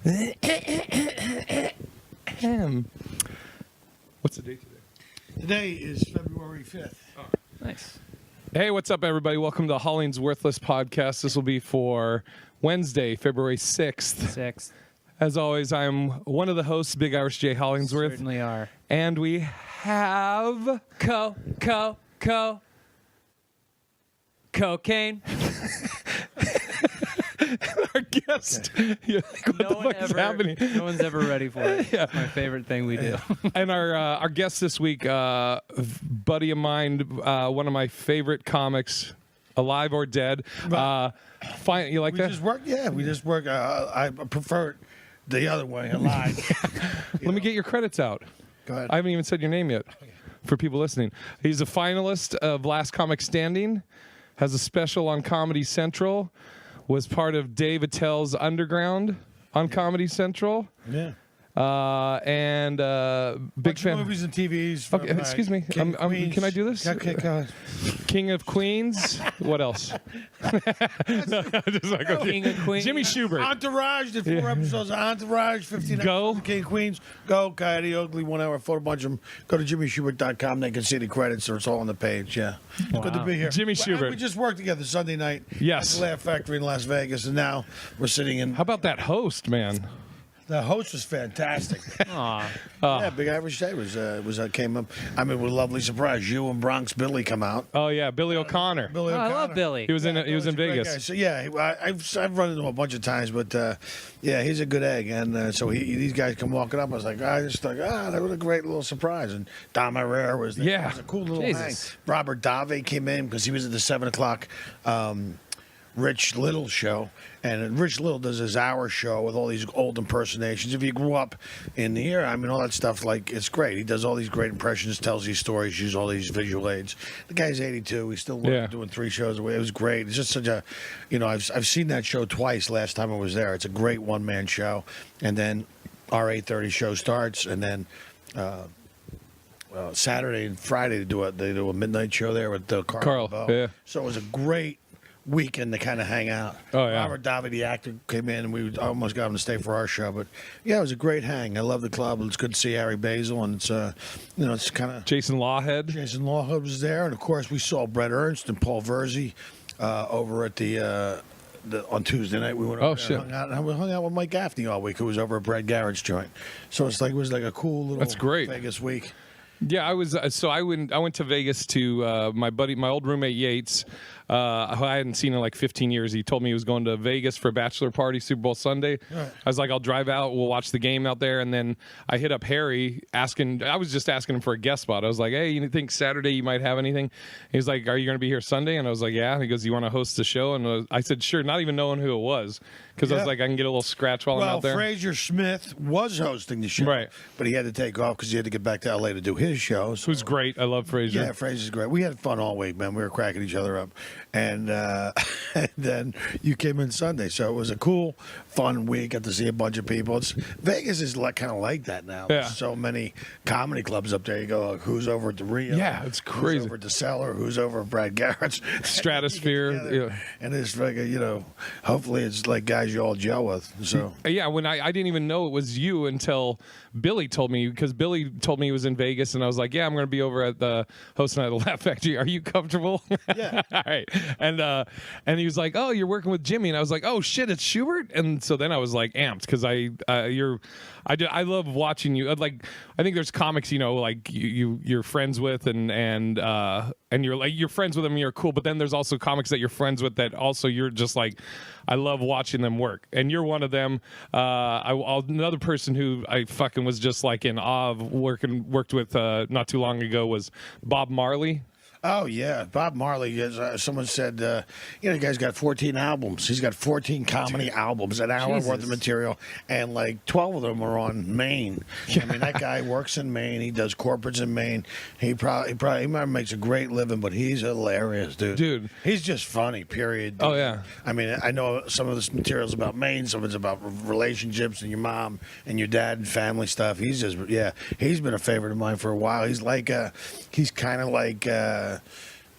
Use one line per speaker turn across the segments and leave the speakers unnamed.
What's the date today?
Today is February 5th.
Oh,
Nice.
Hey, what's up, everybody? Welcome to HollingsWorthless Podcast. This will be for Wednesday, February 6th.
6th.
As always, I'm one of the hosts, Big Irish J. Hollingsworth.
Certainly are.
And we have...
Cocaine.
our guest.
Okay.
You're like, what the fuck is happening?
No one's ever ready for it.
Yeah.
It's my favorite thing we do.
And our guest this week, buddy of mine, one of my favorite comics, alive or dead. Fine, you like
We
that?
just work. Yeah, we just work. I prefer it the other way, alive.
Let me get your credits out.
Go ahead.
I haven't even said your name yet for people listening. He's a finalist of Last Comic Standing, has a special on Comedy Central, was part of Dave Attell's Underground on Comedy Central.
Yeah.
And big
Bunch
fan.
of movies and TVs.
Okay, excuse me. Can I do this?
Okay, go ahead.
King of Queens. What else? Just like, okay.
King of Queens.
Jimmy Shubert.
Entourage, the 4 episodes of Entourage, 15
Go.
episodes of King of Queens. Go, Coyote Ugly, 1 hour, photo bunch of them. Go to JimmyShubert.com. They can see the credits, or it's all on the page. Yeah. It's good to be here.
Jimmy Shubert.
We just worked together Sunday night.
Yes.
At the Laugh Factory in Las Vegas, and now we're sitting in.
How about that host, man?
The host was fantastic.
Aw.
Yeah, Big Irish Day came up. I mean, with a lovely surprise. You and Bronx Billy come out.
Oh yeah, Billy O'Connor.
Billy
Oh, I
O'Connor.
love Billy.
He was in
He's a great
Vegas.
guy. So yeah, I've run into him a bunch of times, but yeah, he's a good egg, and so these guys come walking up. I was like, that was a great little surprise. And Dom Herrera was there.
Yeah.
It was a cool little
Jesus.
hang. Robert Dave came in because he was at the 7 o'clock. Rich Little show, and Rich Little does his hour show with all these old impersonations. If you grew up in the era, I mean, all that stuff, like, it's great. He does all these great impressions, tells these stories, uses all these visual aids. The guy's 82. He's still doing 3 shows a week. It was great. It's just such a, I've seen that show twice last time I was there. It's a great one-man show. And then our 8:30 show starts, and then Saturday and Friday they do a midnight show there with Carl.
Yeah.
So it was a great weekend to kind of hang out.
Oh, yeah.
Robert Davi, the actor, came in, and we almost got him to stay for our show. But yeah, it was a great hang. I love the club. It's good to see Harry Basil, and it's it's kind of
Jason Lawhead.
Jason Lawhead was there, and of course we saw Brett Ernst and Paul Verzi over at the on Tuesday night. We went over there and hung out, and we hung out with Mike Gaffney all week, who was over at Brad Garrett's joint. So it was like a cool little
That's great.
Vegas week.
Yeah, I was. So I went to Vegas to my old roommate Yates, who I hadn't seen in like 15 years. He told me he was going to Vegas for a bachelor party, Super Bowl Sunday.
Right.
I was like, I'll drive out. We'll watch the game out there. And then I hit up Harry I was just asking him for a guest spot. I was like, hey, you think Saturday you might have anything? He was like, are you going to be here Sunday? And I was like, yeah. And he goes, you want to host the show? And I said, sure, not even knowing who it was. Because I was like, I can get a little scratch while I'm out there.
Fraser Smith was hosting the show,
Right.
But he had to take off because he had to get back to L.A. to do his show. So.
Who's great. I love Fraser.
Yeah, Fraser's great. We had fun all week, man. We were cracking each other up. And, and then you came in Sunday. So it was a cool, fun week. Got to see a bunch of people. Vegas is kind of like that now.
Yeah.
There's so many comedy clubs up there. You go, like, who's over at the Rio?
Yeah, it's crazy.
Who's over at the Cellar? Who's over at Brad Garrett's?
Stratosphere. Yeah.
And it's like, hopefully it's like guys you all gel with. So
yeah, when I didn't even know it was you until Billy told me, because Billy told me he was in Vegas, and I was like, yeah, I'm going to be over at the hosting at the Laugh Factory. Are you comfortable?
Yeah.
All right. And he was like, oh, you're working with Jimmy, and I was like, oh shit, it's Shubert. And so then I was like amped because I love watching you. Like, I think there's comics, like you're friends with, and you're friends with them, and you're cool. But then there's also comics that you're friends with that also you're just like, I love watching them work, and you're one of them. Another person who I fucking was just like in awe of worked with not too long ago was Bob Marley.
Oh, yeah. Bob Marley, someone said, the guy's got 14 albums. He's got 14 comedy albums, an hour worth of material, and like 12 of them are on Maine. Yeah. I mean, that guy works in Maine. He does corporates in Maine. He makes a great living, but he's hilarious, dude. He's just funny, period.
Oh, yeah.
I mean, I know some of this material's about Maine, some of it's about relationships and your mom and your dad and family stuff. He's just, he's been a favorite of mine for a while. He's like, he's kind of like,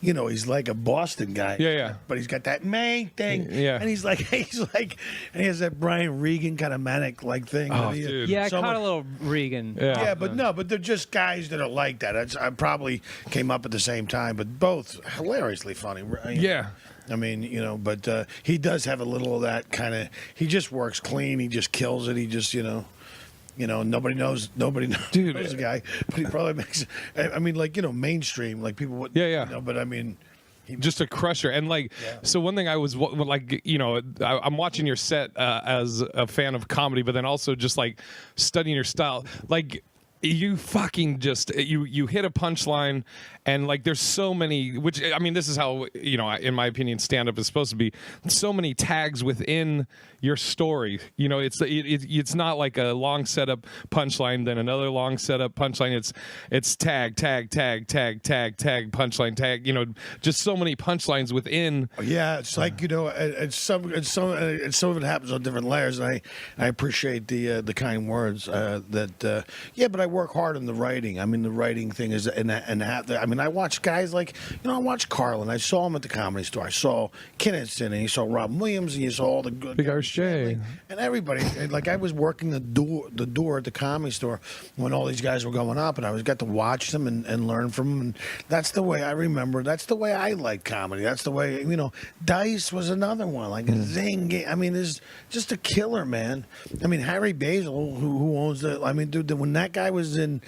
you know, he's like a Boston guy.
Yeah.
But he's got that Maine thing.
Yeah.
And he's like, and he has that Brian Regan kind of manic like thing.
Oh,
He-
dude.
Yeah, I
so
caught
much-
a little Regan.
Yeah, but they're just guys that are like that. I probably came up at the same time, but both hilariously funny.
Yeah.
I mean, you know, but he does have a little of that kind of. He just works clean. He just kills it. He just, you know, nobody knows
Dude.
knows the guy, but he probably makes. I mean, like, you know, mainstream, like people would.
Yeah.
You know, but I mean.
Just a crusher. And like, so one thing I was like, you know, I'm watching your set as a fan of comedy, but then also just like studying your style. Like, you fucking just you hit a punchline, and like there's so many, which I mean, this is how, you know, in my opinion, stand up is supposed to be. So many tags within your story. You know, it's not like a long setup punchline, then another long setup punchline. It's tag punchline tag. You know, just so many punchlines within.
Yeah, it's like, you know, some of it happens on different layers, and I appreciate the kind words that. Yeah, but I work hard on the writing. I mean, the writing thing is, I mean, I watch guys like, you know, I watched Carlin. I saw him at the Comedy Store. I saw Kinison, and you saw Robin Williams, and you saw all the good
Big RJ.
and everybody. And like, I was working the door at the Comedy Store when all these guys were going up, and I got to watch them and learn from them. And that's the way I remember. That's the way I like comedy. That's the way, you know. Dice was another one, like Zing. I mean, is just a killer, man. I mean, Harry Basil, who owns the. I mean, dude, when that guy was in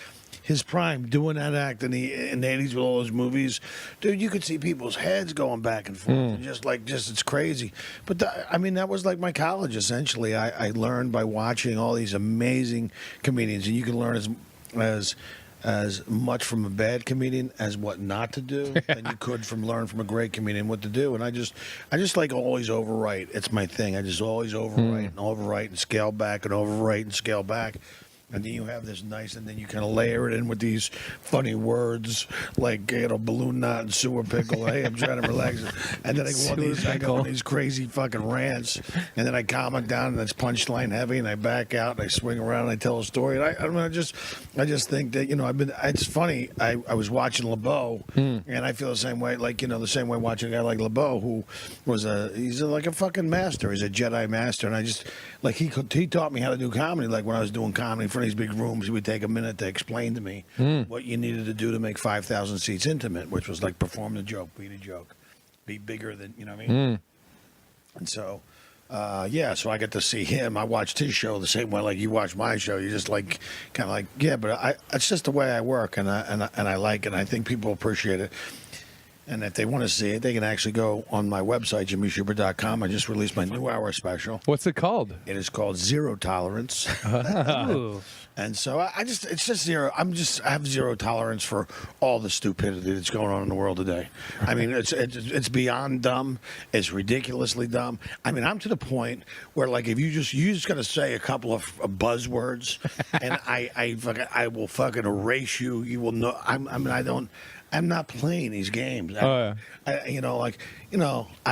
his prime doing that act in the 80s with all those movies, dude, you could see people's heads going back and forth, and just it's crazy. But I mean, that was like my college essentially. I learned by watching all these amazing comedians, and you can learn as much from a bad comedian as what not to do than you could learn from a great comedian what to do. And I just like always overwrite. It's my thing. I just always overwrite and scale back and overwrite and scale back. And then you have this nice, and then you kind of layer it in with these funny words like, you know, balloon knot and sewer pickle. Hey, I'm trying to relax. And then I go on these crazy fucking rants, and then I calm it down, and it's punchline heavy, and I back out, and I swing around, and I tell a story. And I don't know, I just think that, you know, it's funny. I was watching LeBeau, and I feel the same way, like, you know, the same way watching a guy like LeBeau, who was he's like a fucking master. He's a Jedi master, and I just, like, he taught me how to do comedy. Like, when I was doing comedy in front of these big rooms, he would take a minute to explain to me what you needed to do to make 5,000 seats intimate, which was like perform the joke, beat a joke, be bigger than, you know what I mean? And so, so I get to see him. I watched his show the same way like you watch my show. You just like, kind of like, yeah, but it's just the way I work, and I like it, and I think people appreciate it. And if they want to see it, they can actually go on my website, jimmyshubert.com. I just released my new hour special.
What's it called?
It is called Zero Tolerance.
Ooh.
And so it's just zero. I have zero tolerance for all the stupidity that's going on in the world today. I mean, it's beyond dumb. It's ridiculously dumb. I mean, I'm to the point where, like, if you just got to say a couple of buzzwords, and I will fucking erase you. You will know. I'm not playing these games. I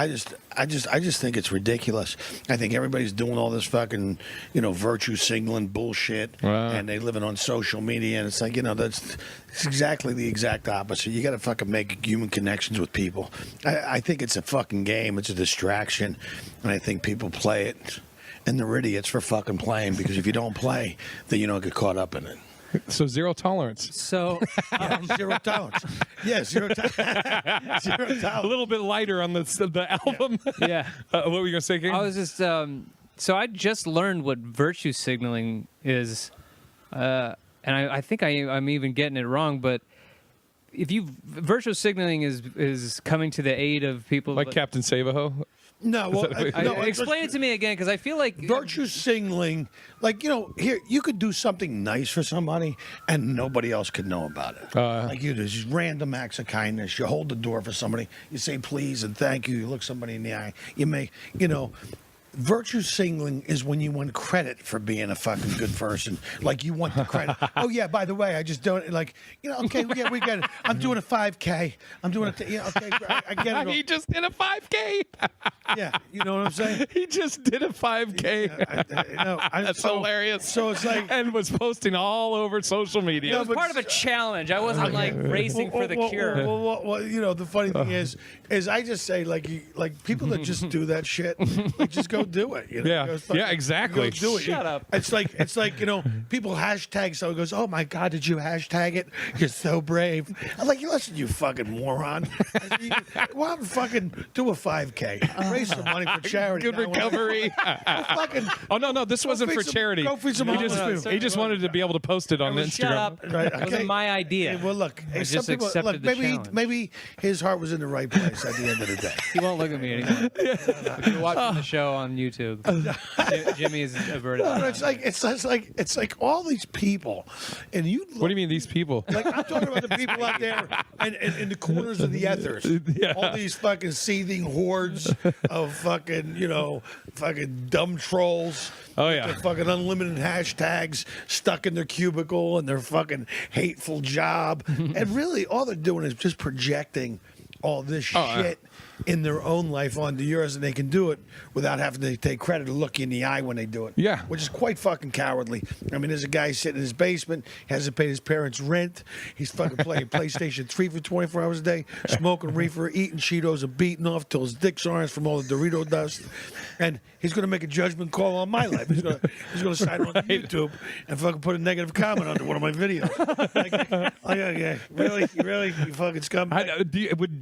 just think it's ridiculous. I think everybody's doing all this fucking, you know, virtue signaling bullshit, and they living on social media, and it's like, you know, it's exactly the exact opposite. You got to fucking make human connections with people. I think it's a fucking game. It's a distraction, and I think people play it, and they're idiots for fucking playing, because if you don't play, then you don't get caught up in it.
So zero tolerance.
So
Zero tolerance. Yeah, zero tolerance. Zero tolerance.
A little bit lighter on the album.
yeah,
What were you gonna say, King?
I was just so I just learned what virtue signaling is, and I think I'm even getting it wrong, but if virtue signaling is coming to the aid of people
like Captain Savaho.
No, well,
explain it to me again, because I feel like
virtue signaling, like, you know, here you could do something nice for somebody and nobody else could know about it. Like, you do just random acts of kindness. You hold the door for somebody. You say please and thank you. You look somebody in the eye. You make, you know, virtue signaling is when you want credit for being a fucking good person. Like you want the credit. Oh yeah, by the way, I just don't like okay, yeah, we get it. I'm doing a 5K. I'm doing it. Yeah, okay, I get it.
He just did a 5K.
Yeah, you know what I'm saying?
He just did a 5K. That's hilarious.
So it's like,
and was posting all over social media.
It was part of a challenge. I wasn't like racing for the cure.
Well, the funny thing is I just say like people that just do that shit, like just go do it.
Yeah, exactly.
Go do it.
Shut up.
It's like people hashtag. So it goes, oh my god, did you hashtag it? You're so brave. I'm like, listen, you fucking moron. Go out and fucking do a 5K. Raise some money for charity.
Good recovery. Oh no, this wasn't for charity.
Go feed some homeless people.
He just wanted to be able to post it on Instagram.
Shut up.
Right,
It wasn't my idea.
Well, look,
I just accepted the challenge.
maybe his heart was in the right place at the end of the day.
He won't look at me anymore. If you're watching the show on YouTube, Jimmy is averted.
It's like all these people, and you.
What do you mean these people?
Like I'm talking about the people out there and in the corners of the ethers.
Yeah.
All these fucking seething hordes of fucking fucking dumb trolls.
Oh,
with
yeah.
their fucking unlimited hashtags stuck in their cubicle and their fucking hateful job, and really all they're doing is just projecting all this shit in their own life onto yours, and they can do it without having to take credit or look you in the eye when they do it.
Yeah.
Which is quite fucking cowardly. I mean, there's a guy sitting in his basement, hasn't paid his parents' rent. He's fucking playing PlayStation 3 for 24 hours a day, smoking reefer, eating Cheetos, and beating off till his dick's orange from all the Dorito dust. And he's going to make a judgment call on my life. He's going to sign on YouTube and fucking put a negative comment under one of my videos. Really, you fucking scumbag.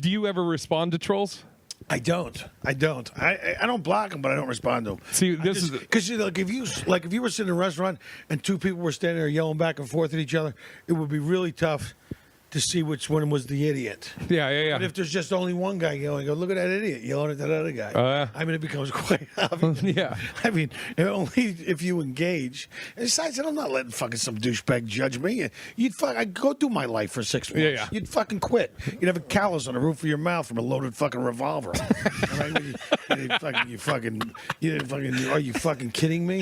Do you ever respond to trolls?
I don't. I don't block them, but I don't respond to them.
See, this is
because if you were sitting in a restaurant and two people were standing there yelling back and forth at each other, it would be really tough to see which one was the idiot.
Yeah.
But if there's just only one guy yelling, go look at that idiot yelling at that other guy.
Yeah.
I mean, it becomes quite obvious.
Yeah.
I mean, only if you engage. And besides, I'm not letting fucking some douchebag judge me. I'd go do my life for 6 months.
Yeah.
You'd fucking quit. You'd have a callus on the roof of your mouth from a loaded fucking revolver. Are you fucking kidding me?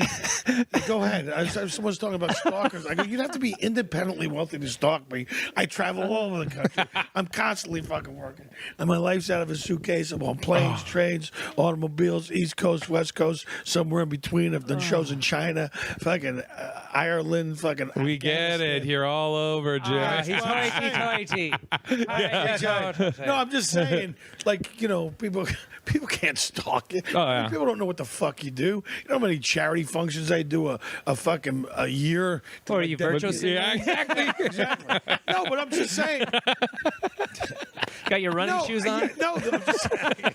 Go ahead. Someone's talking about stalkers. I go, you'd have to be independently wealthy to stalk me. I travel all over the country. I'm constantly fucking working. And my life's out of a suitcase. I'm on planes, trains, automobiles, East Coast, West Coast, somewhere in between. I've done shows in China, fucking Ireland, fucking.
We get it. You're all over, Jim.
He's hoity-toity.
No, I'm just saying, people can't stalk you.
Oh, yeah.
People don't know what the fuck you do. You know how many charity functions I do a year?
Or are you virtual
Yeah, exactly.
No, but I'm just saying.
Got your running shoes on?
No, I'm just saying.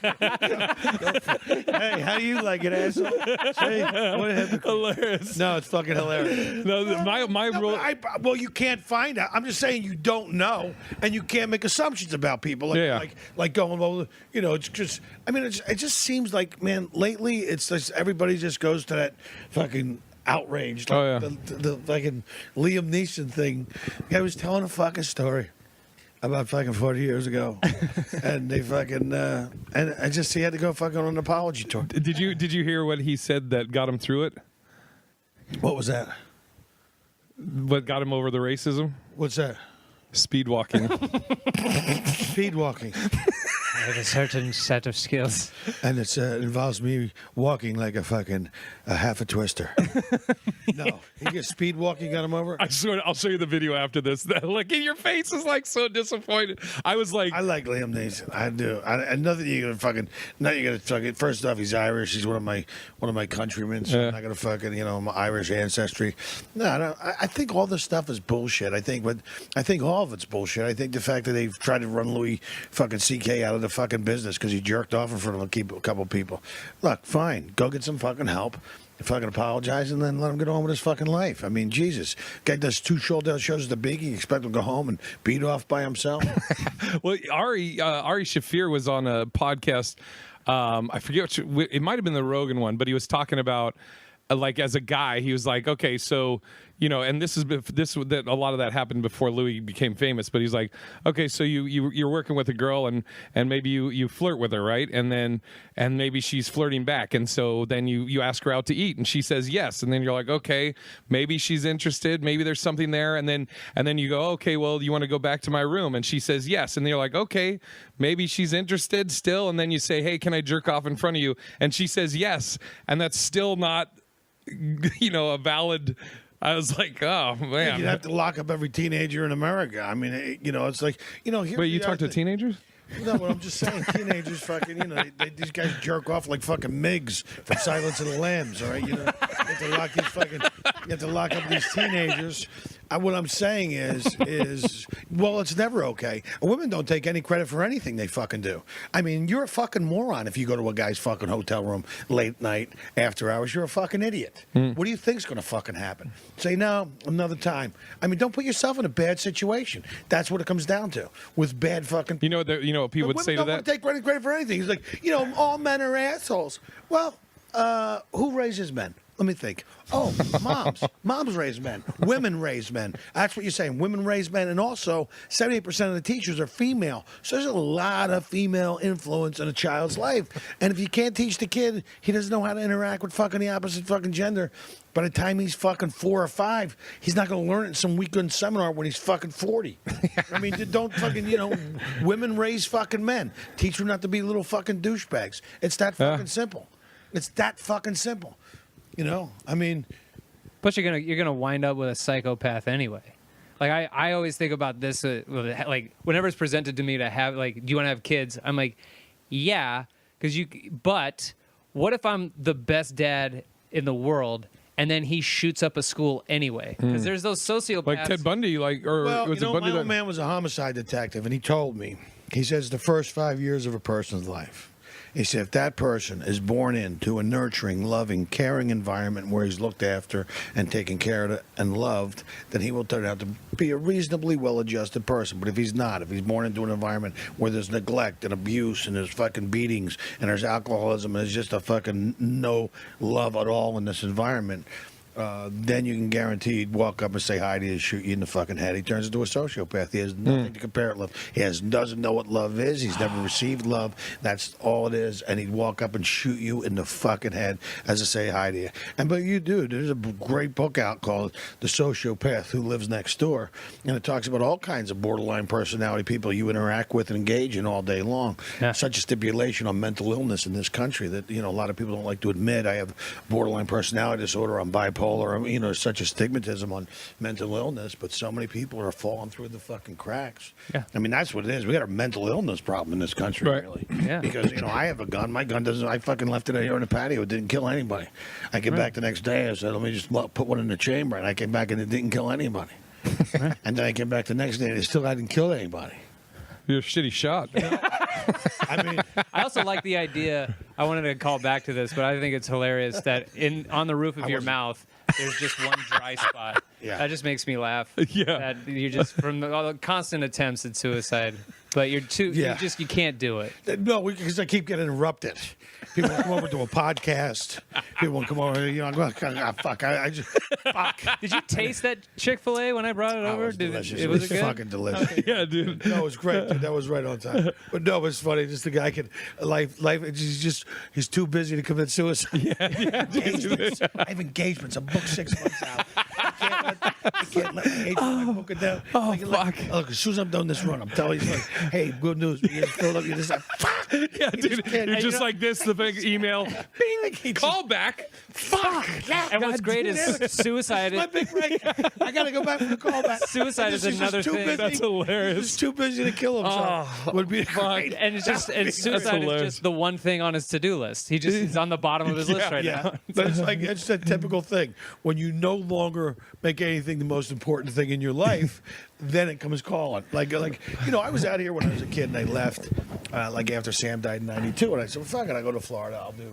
Hey, how do you like it, asshole? Hey, what a hypocrite.
Hilarious.
No, it's fucking hilarious.
No, my rule.
Well, you can't find out. I'm just saying you don't know, and you can't make assumptions about people. Like going, well, it's just. I mean, it just seems like, man, lately it's just everybody just goes to that fucking outrage. Like the fucking Lliam Neeson thing. The guy was telling a fucking story about fucking 40 years ago, and they fucking and I just he had to go fucking on an apology tour.
Did you hear what he said that got him through it?
What was that?
What got him over the racism?
What's that?
Speed walking.
Speed walking.
I have a certain set of skills.
And it involves me walking like a half a twister. No. He gets speed walking, got him over?
I swear, I'll show you the video after this. Look at your face is like so disappointed. I was like,
I like Lliam Neeson. I do. And nothing you're gonna fucking. First off, he's Irish. He's one of my countrymen. So I'm not gonna fucking my Irish ancestry. No. I think all this stuff is bullshit. I think all of it's bullshit. I think the fact that they've tried to run Louis fucking CK out of the fucking business because he jerked off in front of a couple people. Look, fine. Go get some fucking help. Fucking apologize and then let him get on with his fucking life. I mean, Jesus. Guy does 2 sold-out shows at the Biggie. You expect him to go home and beat off by himself?
well, Ari Shafir was on a podcast. I forget it might have been the Rogan one, but he was talking about like as a guy, he was like, okay, so and that a lot of that happened before Louis became famous. But he's like, okay, so you're working with a girl and maybe you flirt with her, right? And maybe she's flirting back, and so then you ask her out to eat, and she says yes, and then you're like, okay, maybe she's interested, maybe there's something there, and then you go, okay, well, you want to go back to my room, and she says yes, and you're like, okay, maybe she's interested still, and then you say, hey, can I jerk off in front of you? And she says yes, and that's still not, a valid. I was like, oh man,
you'd have to lock up every teenager in America. I mean, it's like,
Wait, you talk to teenagers?
No, but I'm just saying, teenagers fucking, these guys jerk off like fucking Migs from Silence of the Lambs, all right? You have to lock up these teenagers. What I'm saying is, well, it's never okay. Women don't take any credit for anything they fucking do. I mean, you're a fucking moron if you go to a guy's fucking hotel room late night, after hours. You're a fucking idiot. What do you think's going to fucking happen? Say, no, another time. I mean, don't put yourself in a bad situation. That's what it comes down to with bad fucking...
You know what people would say to that?
Women don't take credit for anything. He's like, all men are assholes. Well, who raises men? Let me think. Oh, moms. Moms raise men. Women raise men. That's what you're saying. Women raise men. And also, 78% of the teachers are female. So there's a lot of female influence in a child's life. And if you can't teach the kid, he doesn't know how to interact with fucking the opposite fucking gender. By the time he's fucking 4 or 5, he's not going to learn it in some weekend seminar when he's fucking 40. I mean, don't fucking, women raise fucking men. Teach them not to be little fucking douchebags. It's that fucking simple. It's that fucking simple. I mean,
Plus, you're gonna wind up with a psychopath anyway. Like I always think about this. Like whenever it's presented to me to have do you want to have kids? I'm like, yeah, because you. But what if I'm the best dad in the world, and then he shoots up a school anyway? Because there's those sociopaths
like Ted Bundy, was it Bundy?
My old man was a homicide detective, and he told me, he says the first 5 years of a person's life. He said, if that person is born into a nurturing, loving, caring environment where he's looked after and taken care of and loved, then he will turn out to be a reasonably well-adjusted person. But if he's not, if he's born into an environment where there's neglect and abuse and there's fucking beatings and there's alcoholism and there's just a fucking no love at all in this environment, then you can guarantee he'd walk up and say hi to you and shoot you in the fucking head. He turns into a sociopath. He has nothing to compare it with. He doesn't know what love is. He's never received love. That's all it is. And he'd walk up and shoot you in the fucking head as I say hi to you. But you do. There's a great book out called The Sociopath Who Lives Next Door. And it talks about all kinds of borderline personality people you interact with and engage in all day long. Yeah. Such a stipulation on mental illness in this country that, a lot of people don't like to admit. I have borderline personality disorder. I'm bipolar. Such a stigmatism on mental illness, but so many people are falling through the fucking cracks. Yeah. I mean, that's what it is. We got a mental illness problem in this country, really. Yeah. Because, I have a gun. My gun doesn't, I fucking left it out here in the patio. It didn't kill anybody. I came back the next day. I said, let me just put one in the chamber. And I came back and it didn't kill anybody. And then I came back the next day and it still hadn't killed anybody.
You're a shitty shot.
I mean, I also like the idea. I wanted to call back to this, but I think it's hilarious that on the roof of your mouth, there's just one dry spot. Yeah. That just makes me laugh.
Yeah.
That you're just from all the constant attempts at suicide, but you're too. Yeah. You can't do it.
No, because I keep getting interrupted. People will come over to a podcast. People will come over. I'm going, fuck. I just fuck.
Did you taste that Chick-fil-A when I brought it over?
It was delicious.
It was
good? Fucking delicious.
Okay.
Yeah, dude.
No, it was great. Dude. That was right on time. But no, it's funny. Just the guy could life. He's too busy to commit suicide.
Yeah.
I have engagements. I'm booked 6 months out. I can't let my book it down.
Oh, fuck.
Look, as soon as I'm done this run, I'm telling you, hey, good news. You just filled up. You just fuck.
Yeah, dude. You're just like this. The big email. Bing. Call back.
Fuck.
And what's great is suicide.
My big break. I got to go back for the callback.
Suicide is another thing.
That's hilarious.
He's too busy to kill himself. Would be great.
And it's just suicide is just the one thing on his to-do list. He's on the bottom of his list right now.
But it's a typical thing. When you no longer make anything the most important thing in your life, then it comes calling. Like I was out here when I was a kid and I left after Sam died in '92, and I said, well, fuck it, I go to Florida. I'll do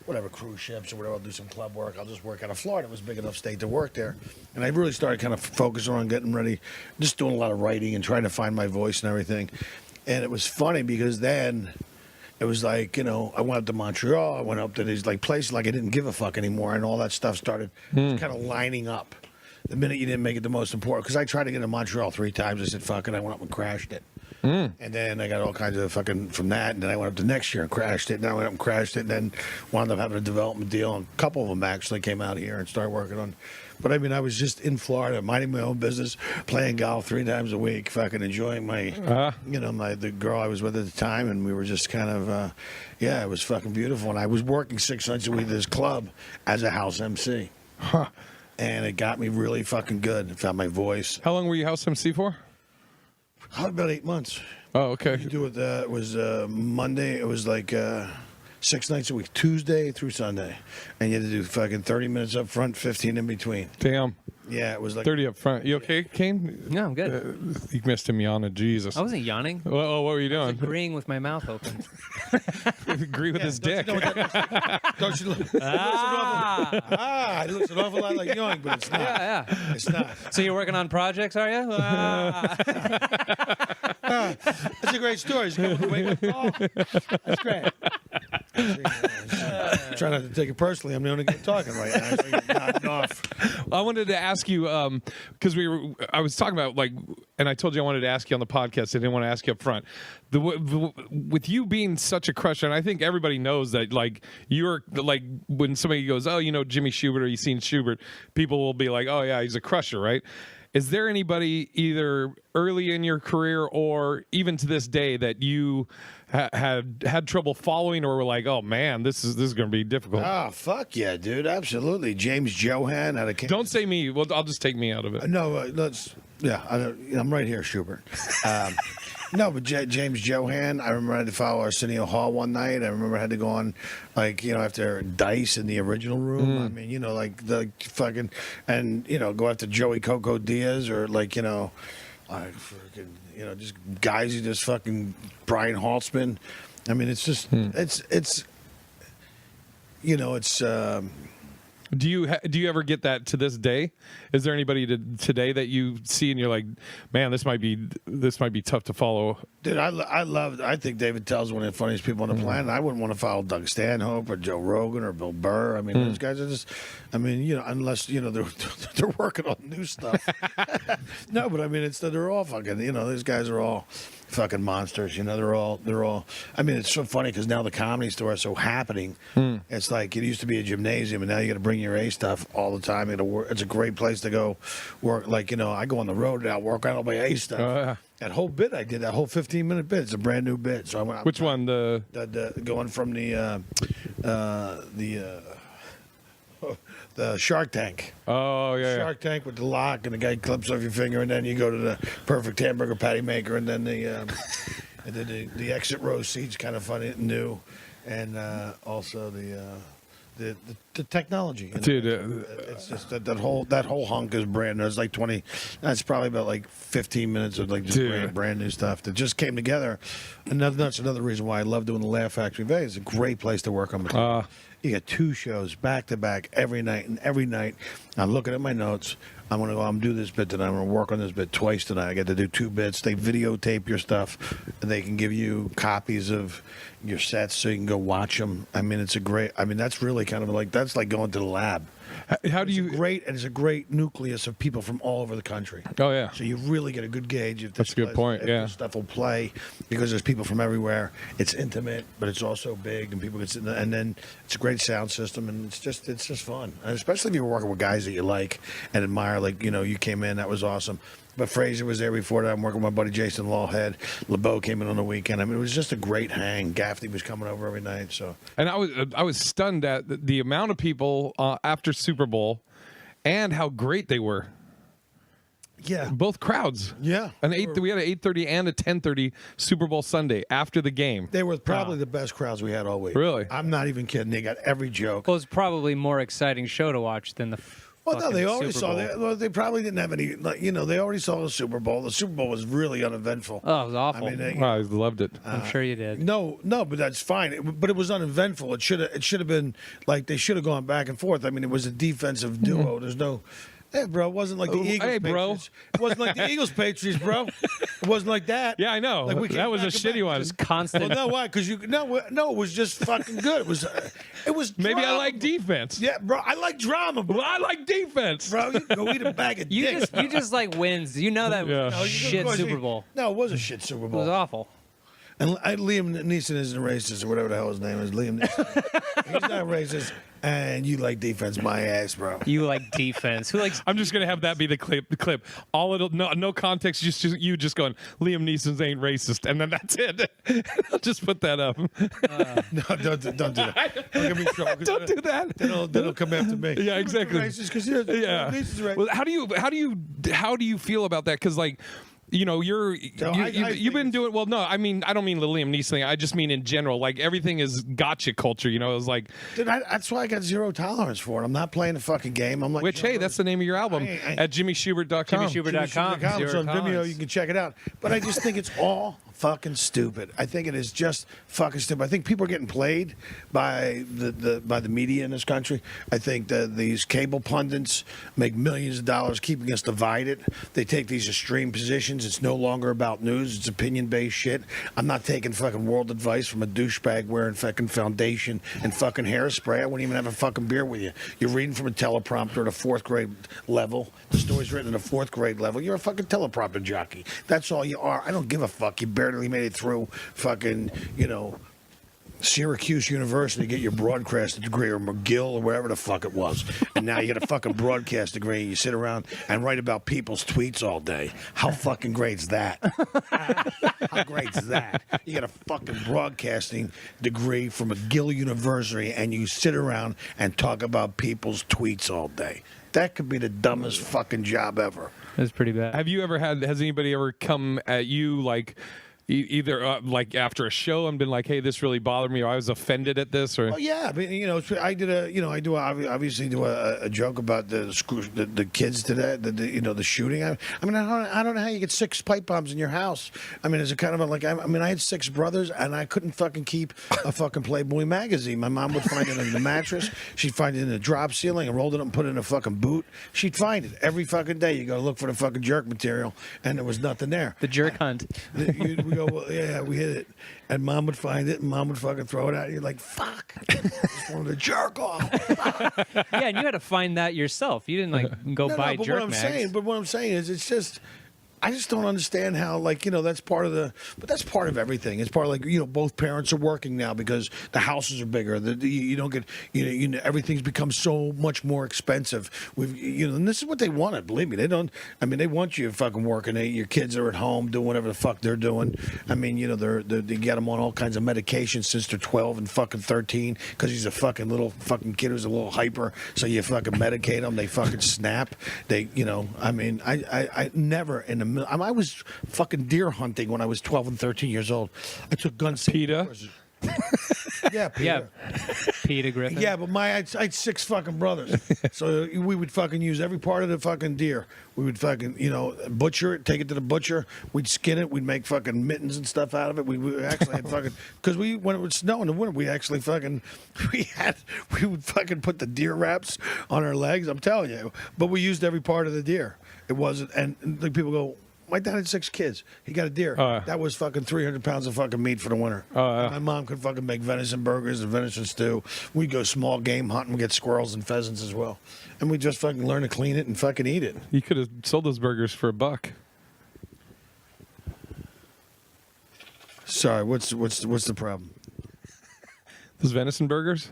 whatever, cruise ships or whatever. I'll do some club work. I'll just work out of Florida. It was a big enough state to work there. And I really started kind of focusing on getting ready, just doing a lot of writing and trying to find my voice and everything. And it was funny because then it was like, you know, I went up to Montreal. I went up to these like places like I didn't give a fuck anymore, and all that stuff started kind of lining up. The minute you didn't make it the most important, because I tried to get to Montreal 3 times. I said, fuck it. I went up and crashed it. And then I got all kinds of fucking from that. And then I went up to next year and crashed it. And then I went up and crashed it. And then wound up having a development deal. And a couple of them actually came out here and started working on. But I mean, I was just in Florida, minding my own business, playing golf 3 times a week, fucking enjoying my, you know, the girl I was with at the time. And we were just kind of, yeah, it was fucking beautiful. And I was working 6 nights a week at this club as a house MC.
Huh.
And it got me really fucking good. I found my voice.
How long were you house MC for?
About 8 months.
Oh, okay.
You do it. It was Monday. It was like 6 nights a week, Tuesday through Sunday, and you had to do fucking 30 minutes up front, 15 in between.
Damn.
Yeah, it was like
30 up front. You okay, Kane?
No, I'm good.
You missed him yawning. Jesus.
I wasn't yawning.
Well, what were you doing?
Agreeing with my mouth open.
Agree with his dick.
Don't you look? It looks an awful lot like young, but it's not.
Yeah.
It's not.
So you're working on projects, are you?
That's a great story. He's coming to wake up call. That's great. Try not to take it personally. I'm the only guy talking right now. So you're nodding off.
I wanted to ask you because I was talking about like, and I told you I wanted to ask you on the podcast. I didn't want to ask you up front. With you being such a crusher, and I think everybody knows that. Like you're like when somebody goes, "Oh, you know Jimmy Shubert," or "You seen Shubert," people will be like, "Oh yeah, he's a crusher," right? Is there anybody either early in your career or even to this day that you had trouble following, or were like, "Oh man, this is going to be difficult"?
Oh fuck yeah, dude! Absolutely. James Johan out of Kansas.
Don't say me. Well, I'll just take me out of it.
No, let's. Yeah, I'm right here, Schubert. No, but James Johan, I remember I had to follow Arsenio Hall one night. I remember I had to go on, like, you know, after Dice in the original room. I mean, you know, like the fucking, and, you know, go after Joey Coco Diaz or, like, you know, like fucking, you know, just guys who just fucking Brian Haltzman. I mean, it's just, it's, you know, it's.
Do you ever get that to this day? Is there anybody today that you see and you're like, man, this might be tough to follow?
Dude, I think David Tell's one of the funniest people on the planet. I wouldn't want to follow Doug Stanhope or Joe Rogan or Bill Burr. I mean, those guys are just, I mean, you know, unless, you know, they're working on new stuff. No, but I mean, they're all fucking, you know, these guys are all fucking monsters. You know, they're all, I mean, it's so funny because now the Comedy Store is so happening. It's like, it used to be a gymnasium and now you got to bring your A stuff all the time. It's a great place to go work. Like, you know, I go on the road now, work on all my A stuff.
Yeah.
That whole bit I did, that whole 15-minute bit, it's a brand new bit. So I went.
Which one? The
going from the Shark Tank.
Oh yeah.
Shark Tank with the lock and the guy clips off your finger, and then you go to the perfect hamburger patty maker, and then the exit row seat's kind of funny and new, and also the technology, you know?
Dude,
it's just that whole hunk is brand new. It's like 20. That's probably about like 15 minutes of like just brand new stuff that just came together. And that's another reason why I love doing the Laugh Factory Vegas. It's a great place to work on material. You get 2 shows back to back every night, and every night I'm looking at my notes. I'm going to go, I'm do this bit tonight. I'm going to work on this bit twice tonight. I get to do 2 bits. They videotape your stuff, and they can give you copies of your sets so you can go watch them. I mean, that's really kind of like, that's like going to the lab.
How do you?
It's a great nucleus of people from all over the country.
Oh yeah.
So you really get a good gauge if
That's a good point. Yeah.
This stuff will play because there's people from everywhere. It's intimate, but it's also big, and people can sit in and then it's a great sound system, and it's just fun. And especially if you're working with guys that you like and admire. Like, you know, you came in, that was awesome. But Fraser was there before that. I'm working with my buddy Jason Lawhead. LeBeau came in on the weekend. I mean, it was just a great hang. Gaffney was coming over every night. So,
and I was stunned at the amount of people after Super Bowl, and how great they were.
Yeah,
both crowds.
Yeah,
we had an 8:30 and a 10:30 Super Bowl Sunday after the game.
They were probably the best crowds we had all week.
Really?
I'm not even kidding. They got every joke.
Well, it's probably more exciting show to watch than the.
Well, no, they already
Super
saw.
Bowl.
They probably didn't have any. Like, you know, they already saw the Super Bowl. The Super Bowl was really uneventful.
Oh, it was awful.
I mean,
I loved it.
I'm sure you did.
No, but that's fine. But it was uneventful. It should have been like they should have gone back and forth. I mean, it was a defensive duo. There's no. Hey, bro, it wasn't like the Eagles.
Hey, bro.
Patriots. It wasn't like the Eagles Patriots, bro. It wasn't like that.
Yeah, I know.
Like we
That was a shitty one.
Just constant.
Well, no, why? Because no, it was just fucking good. It was.
Maybe I
drama.
like defense.
Yeah, bro, I like drama, bro.
Well, I like defense.
Bro, you can go eat a bag of
You
dicks.
just like wins. You know that
Yeah.
No, you
shit
go-
Super Bowl.
No, it was a shit Super
It
Bowl.
was awful.
And Liam Neeson isn't racist or whatever the hell his name is. Liam Neeson. He's not racist. And you like defense, my ass, bro.
You like defense. Who likes?
I'm just gonna have that be the clip. All it'll no context. Just you just going. Liam Neeson's ain't racist, and then that's it. I'll just put that up.
No, don't do that. Don't get me in trouble.
Don't do that.
They'll come after me.
Yeah, exactly.
Racist because
Yeah.
Neeson's racist.
Well, how do you feel about that? Because like. You know, you've been doing well. No, I mean, I don't mean the Liam Neeson thing. I just mean in general. Like everything is gotcha culture. You know, it's like,
Dude, that's why I got zero tolerance for it. I'm not playing the fucking game. I'm like,
which hey, that's the name of your album at JimmyShubert.com.
JimmyShubert.com.
So
Zero
on Vimeo,
tolerance.
you can check it out. But I just think it's all fucking stupid. I think it is just fucking stupid. I think people are getting played by the media in this country. I think that these cable pundits make millions of dollars keeping us divided. They take these extreme positions. It's no longer about news. It's opinion-based shit. I'm not taking fucking world advice from a douchebag wearing fucking foundation and fucking hairspray. I wouldn't even have a fucking beer with you. You're reading from a teleprompter at a fourth grade level. The story's written at a fourth grade level. You're a fucking teleprompter jockey. That's all you are. I don't give a fuck. You barely made it through fucking, Syracuse University to get your broadcast degree, or McGill, or wherever the fuck it was. And now you get a fucking broadcast degree and you sit around and write about people's tweets all day. How fucking great's that? How great's that? You get a fucking broadcasting degree from McGill University and you sit around and talk about people's tweets all day. That could be the dumbest fucking job ever.
That's pretty bad.
Have you ever has anybody ever come at you like either like after a show and been like, hey, this really bothered me, or I was offended at this, or
Oh yeah, but I did obviously do a joke about the kids today, the shooting. I mean, I don't know how you get 6 pipe bombs in your house. I mean, is it kind of like I had 6 brothers and I couldn't fucking keep a fucking Playboy magazine. My mom would find it in the mattress. She'd find it in the drop ceiling and rolled it up and put it in a fucking boot. She'd find it every fucking day. You go look for the fucking jerk material and there was nothing there.
The jerk hunt.
We go, well, yeah, we hit it. And mom would find it, and mom would fucking throw it out. You're like, fuck. I just wanted to jerk off.
Yeah, and you had to find that yourself. You didn't like go buy
but
jerk
what I'm
mags.
saying, but what I'm saying is, it's just, I just don't understand how, that's part of but that's part of everything. It's part of both parents are working now because the houses are bigger. You don't get, everything's become so much more expensive. And this is what they wanted. Believe me, they want you fucking working. Your kids are at home doing whatever the fuck they're doing. I mean, they get them on all kinds of medications since they're 12 and fucking 13 because he's a fucking little fucking kid who's a little hyper. So you fucking medicate them. They fucking snap. I never in the I was fucking deer hunting when I was 12 and 13 years old. I took gun safety
PETA?
courses. Yeah, Peter.
Yeah, Peter Griffin.
Yeah, but I had 6 fucking brothers. So we would fucking use every part of the fucking deer. We would fucking, butcher it, take it to the butcher. We'd skin it. We'd make fucking mittens and stuff out of it. We actually had fucking, because when it would snow in the winter, we actually fucking, we would fucking put the deer wraps on our legs. I'm telling you. But we used every part of the deer. It wasn't, and like people go, my dad had 6 kids. He got a deer. That was fucking 300 pounds of fucking meat for the winter. My mom could fucking make venison burgers and venison stew. We'd go small game hunting. We'd get squirrels and pheasants as well. And we'd just fucking learn to clean it and fucking eat it.
you could have sold those burgers for $1.
Sorry, what's the problem?
Those venison burgers.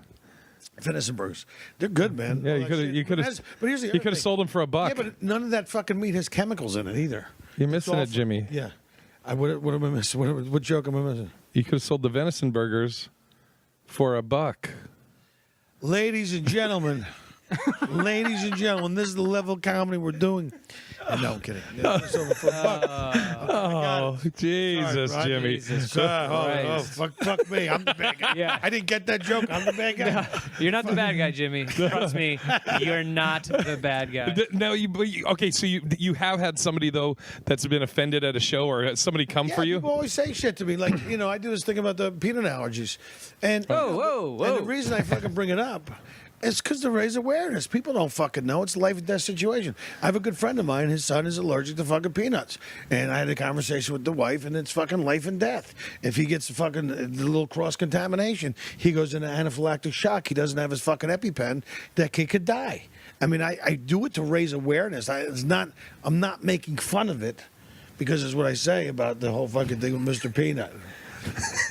Venison burgers. They're good, man.
Yeah,
All
you
that
could
shit.
have.
But here's the
You
other
could have
thing.
sold them for $1.
Yeah, but none of that fucking meat has chemicals in it either.
You're missing it,
awful.
Jimmy.
Yeah. What am I missing? What joke am I missing?
You could have sold the venison burgers for $1.
Ladies and gentlemen, this is the level of comedy we're doing. No, I'm kidding. Yeah, it's over for $1.
Oh, Jesus,
Sorry,
Jimmy.
Jesus
Fuck me. I'm the bad guy.
Yeah.
I didn't get that joke. I'm the bad guy.
You're not the bad guy, Jimmy. Trust me, you're not the bad guy.
No, okay. So you have had somebody though that's been offended at a show, or has somebody come for you?
People always say shit to me. Like, I do this thing about the peanut allergies. And
Whoa.
And the reason I fucking bring it up It's because to raise awareness. People don't fucking know. It's a life and death situation. I have a good friend of mine. His son is allergic to fucking peanuts. And I had a conversation with the wife, and it's fucking life and death. If he gets the little cross-contamination, he goes into anaphylactic shock. He doesn't have his fucking EpiPen. That kid could die. I mean, I do it to raise awareness. I'm not making fun of it because it's what I say about the whole fucking thing with Mr. Peanut.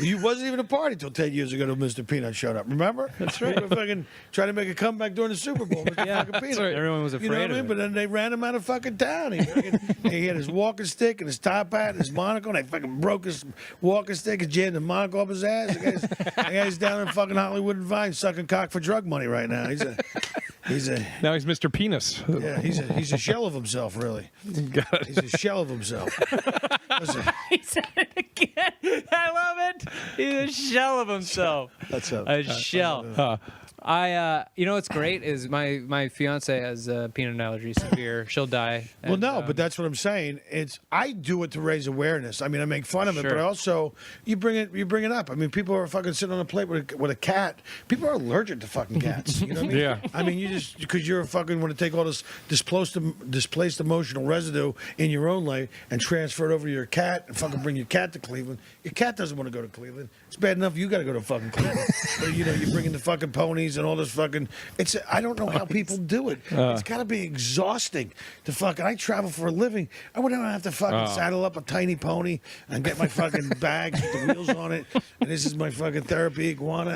You wasn't even a party until 10 years ago till Mr. Peanut showed up. Remember? That's right. We were fucking trying to make a comeback during the Super Bowl. Mr. fucking Peanut.
Right. Everyone was afraid
You know what I mean?
of it.
But then they ran him out of fucking town. He had his walking stick and his top hat and his monocle. And they fucking broke his walking stick and jammed the monocle up his ass. The guy's down in fucking Hollywood and Vine sucking cock for drug money right now.
Now he's Mr. Penis.
Yeah, he's a shell of himself, really.
God.
He's a shell of himself. Listen,
He said it again. I love it. He's a shell of himself.
That's
A shell. You know what's great is my fiance has peanut allergy, severe. She'll die.
well,
And,
no, but that's what I'm saying. I do it to raise awareness. I mean, I make fun of it,
Sure.
but also you bring it up. I mean, people are fucking sitting on a plate with a cat. People are allergic to fucking cats. You know what I mean?
Yeah.
I mean, you just because you're fucking want to take all this displaced emotional residue in your own life and transfer it over to your cat and fucking bring your cat to Cleveland. Your cat doesn't want to go to Cleveland. It's bad enough you got to go to fucking Cleveland. But, you bring in the fucking ponies and all this fucking. I don't know how people do it. It's got to be exhausting to fucking. I travel for a living. I wouldn't have to fucking saddle up a tiny pony and get my fucking bag with the wheels on it. And this is my fucking therapy iguana.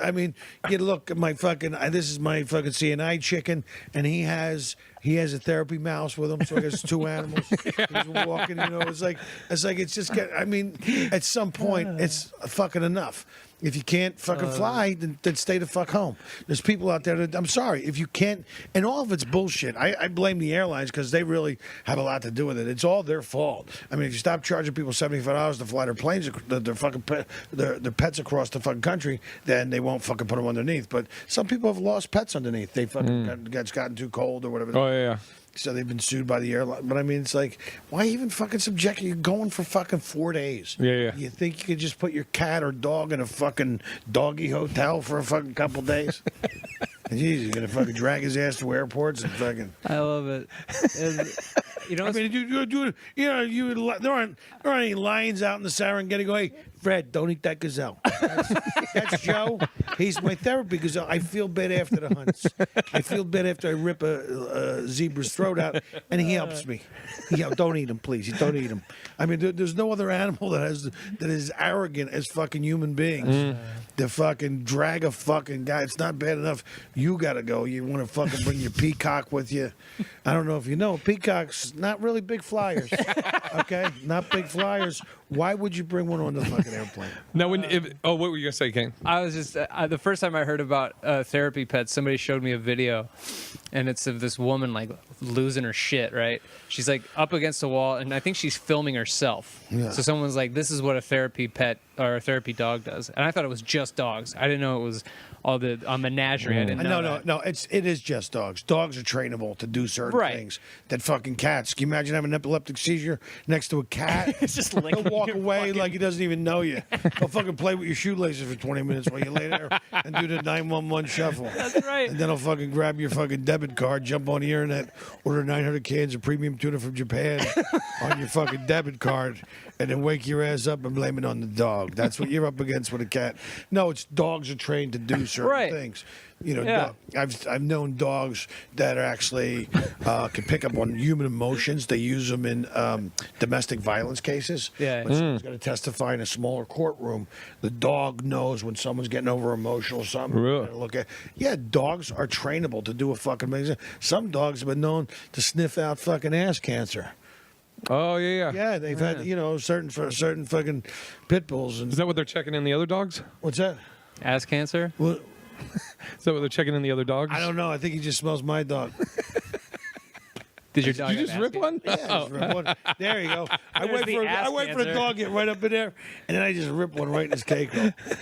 I mean, you look at my fucking. This is my fucking CNI chicken, and he has a therapy mouse with him, so I guess 2 animals. He's walking, it's just. I mean, at some point, it's fucking enough. If you can't fucking fly, then stay the fuck home. There's people out there that, I'm sorry, if you can't, and all of it's bullshit. I blame the airlines because they really have a lot to do with it. It's all their fault. I mean, if you stop charging people $75 to fly their planes, their fucking their pets across the fucking country, then they won't fucking put them underneath. But some people have lost pets underneath. They fucking it's gotten too cold or whatever.
Oh yeah.
So they've been sued by the airline. But I mean, it's like, why even fucking subject you? You're going for fucking 4 days.
Yeah.
You think you could just put your cat or dog in a fucking doggy hotel for a fucking couple days? Jeez, you're gonna fucking drag his ass to airports and fucking.
I love it. And,
I mean, there aren't any lions out in the Serengeti going, hey, Fred, don't eat that gazelle. That's Joe. He's my therapy gazelle. I feel bad after the hunts. I feel bad after I rip a zebra's throat out, and he helps me. Don't eat him, please. Don't eat him. I mean, there's no other animal that is arrogant as fucking human beings. To fucking drag a fucking guy. It's not bad enough. You got to go. You want to fucking bring your peacock with you. I don't know if you know, peacocks, not really big flyers. Okay? Not big flyers. Why would you bring one on the fucking airplane?
Now, what were you gonna say, Kane?
I was just the first time I heard about therapy pets, somebody showed me a video, and it's of this woman like losing her shit. Right? She's like up against the wall, and I think she's filming herself.
Yeah.
So someone's like, "This is what a therapy pet or a therapy dog does," and I thought it was just dogs. I didn't know it was all the menagerie. I didn't know.
No. It is just dogs. Dogs are trainable to do certain
Right.
things that fucking cats. Can you imagine having an epileptic seizure next to a cat?
It's just
He'll
licking
walk
your
away
fucking-
like he doesn't even know you. He'll fucking play with your shoelaces for 20 minutes while you lay there and do the 911 shuffle.
That's right.
And then he'll fucking grab your fucking debit card, jump on the internet, order 900 cans of premium tuna from Japan on your fucking debit card, and then wake your ass up and blame it on the dog. That's what you're up against with a cat. No, it's dogs are trained to do certain
Right.
things. You know,
Yeah.
I've known dogs that are actually can pick up on human emotions. They use them in domestic violence cases.
Yeah.
When someone's going to testify in a smaller courtroom, the dog knows when someone's getting over emotional. Something.
Really?
Look at. Yeah, dogs are trainable to do a fucking amazing. Some dogs have been known to sniff out fucking ass cancer.
Oh yeah.
Yeah, they've had certain fucking pit bulls and
Is that what they're checking in the other dogs?
what's that?
Ass cancer.
Well,
Is that what they're checking in the other dogs?
I don't know. I think he just smells my dog.
Did your dog?
Did you
have
just
ass
rip
cancer?
one?
Yeah, just rip one. There you go. I
There's the ass
wait for the
cancer.
dog to get right up in there, and then I just rip one right in his cake.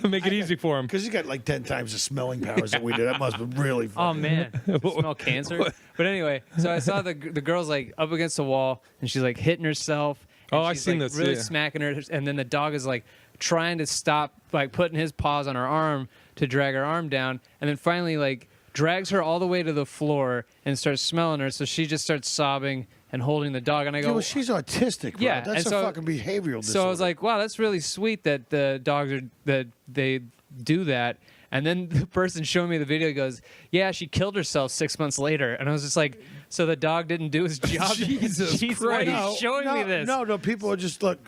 Make it easy for him.
Because he's got like 10 times the smelling powers that we do. That must be really
Oh
fun.
man, smell cancer. But anyway, so I saw the girl's like up against the wall, and she's like hitting herself. And
Oh, I've
she's,
seen
like,
this,
Really
yeah.
smacking her, and then the dog is like trying to stop, like putting his paws on her arm to drag her arm down, and then finally like drags her all the way to the floor and starts smelling her. So she just starts sobbing and holding the dog. And I go,
well, she's autistic, bro.
Yeah,
That's
and
a
so-
fucking behavioral disorder.
so I was like, wow, that's really sweet that the dogs are that they do that. And then the person showing me the video goes, yeah, she killed herself 6 months later. And I was just like, so the dog didn't do his job?
Jesus
Jeez, why are you
Christ.
showing me this?
No, people are just look.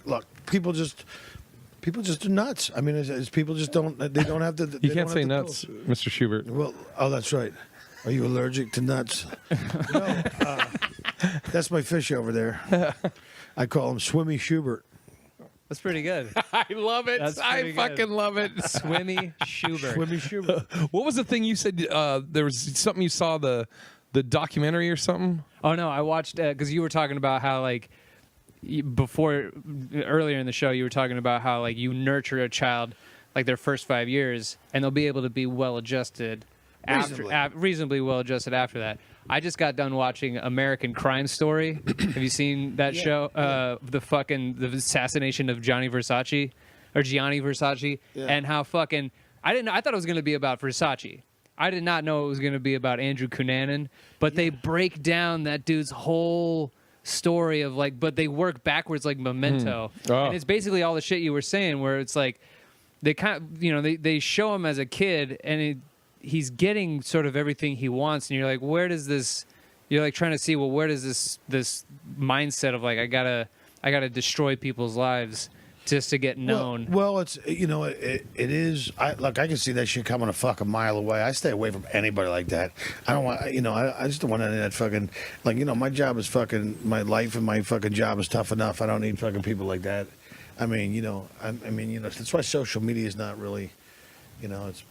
People just are nuts. I mean, it's people just don't. They don't have the.
You can't say nuts, Mr. Schubert.
Well, oh, that's right. Are you allergic to nuts? No, that's my fish over there. I call him Swimmy Shubert.
That's pretty good.
I love it.
That's
I
pretty
fucking
good.
love it.
Swimmy Shubert.
Swimmy Shubert.
What was the thing you said? There was something you saw the documentary or something.
Oh no, I watched because you were talking about how like before earlier in the show you were talking about how like you nurture a child like their first 5 years and they'll be able to be well adjusted reasonably well adjusted after that. I just got done watching American Crime Story. Have you seen that show? The assassination of Gianni Versace, and how fucking I thought it was going to be about Versace. I did not know it was going to be about Andrew Cunanan, but they break down that dude's whole story of like, but they work backwards like Memento, and it's basically all the shit you were saying, where it's like they kind of, they show him as a kid and he's getting sort of everything he wants, and you're like, where does this? You're like trying to see, well, where does this mindset of like I gotta destroy people's lives just to get known?
Well, it's it is. I can see that shit coming a fucking mile away. I stay away from anybody like that. I don't want. I just don't want any of that fucking my job is fucking my life and my fucking job is tough enough. I don't need fucking people like that. I mean, that's why social media is not really.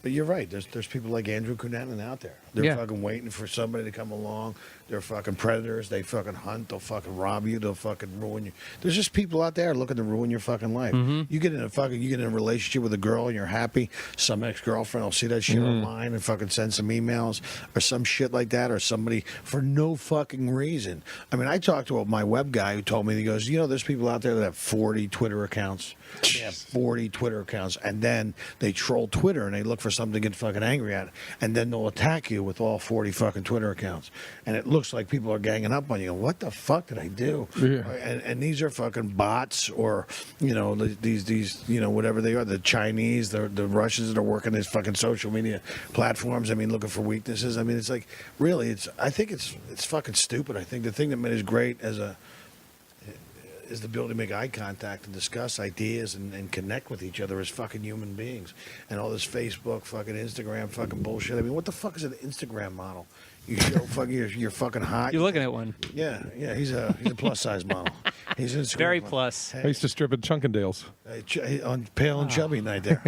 But you're right. There's people like Andrew Cunanan out there. They're fucking waiting for somebody to come along. They're fucking predators. They fucking hunt. They'll fucking rob you. They'll fucking ruin you. There's just people out there looking to ruin your fucking life. You get in a relationship with a girl and you're happy. Some ex-girlfriend will see that shit online and fucking send some emails or some shit like that, or somebody for no fucking reason. I mean, I talked to my web guy who told me, he goes, there's people out there that have 40 Twitter accounts. They have 40 Twitter accounts, and then they troll Twitter and they look for something to get fucking angry at, and then they'll attack you with all 40 fucking Twitter accounts, and it looks like people are ganging up on you. What the fuck did I do?
Yeah.
And these are fucking bots, or these whatever they are, the Chinese, the Russians that are working these fucking social media platforms. I mean, looking for weaknesses. I mean, it's like really, I think it's fucking stupid. I think the thing that made us great is the ability to make eye contact and discuss ideas and connect with each other as fucking human beings. And all this Facebook, fucking Instagram, fucking bullshit. I mean, what the fuck is an Instagram model? You show fucking you're fucking hot.
You're looking at one.
Yeah. He's a plus size model. He's an Instagram
Very
model.
plus.
I used to strip at Chunkendales.
On Pale and Chubby night there.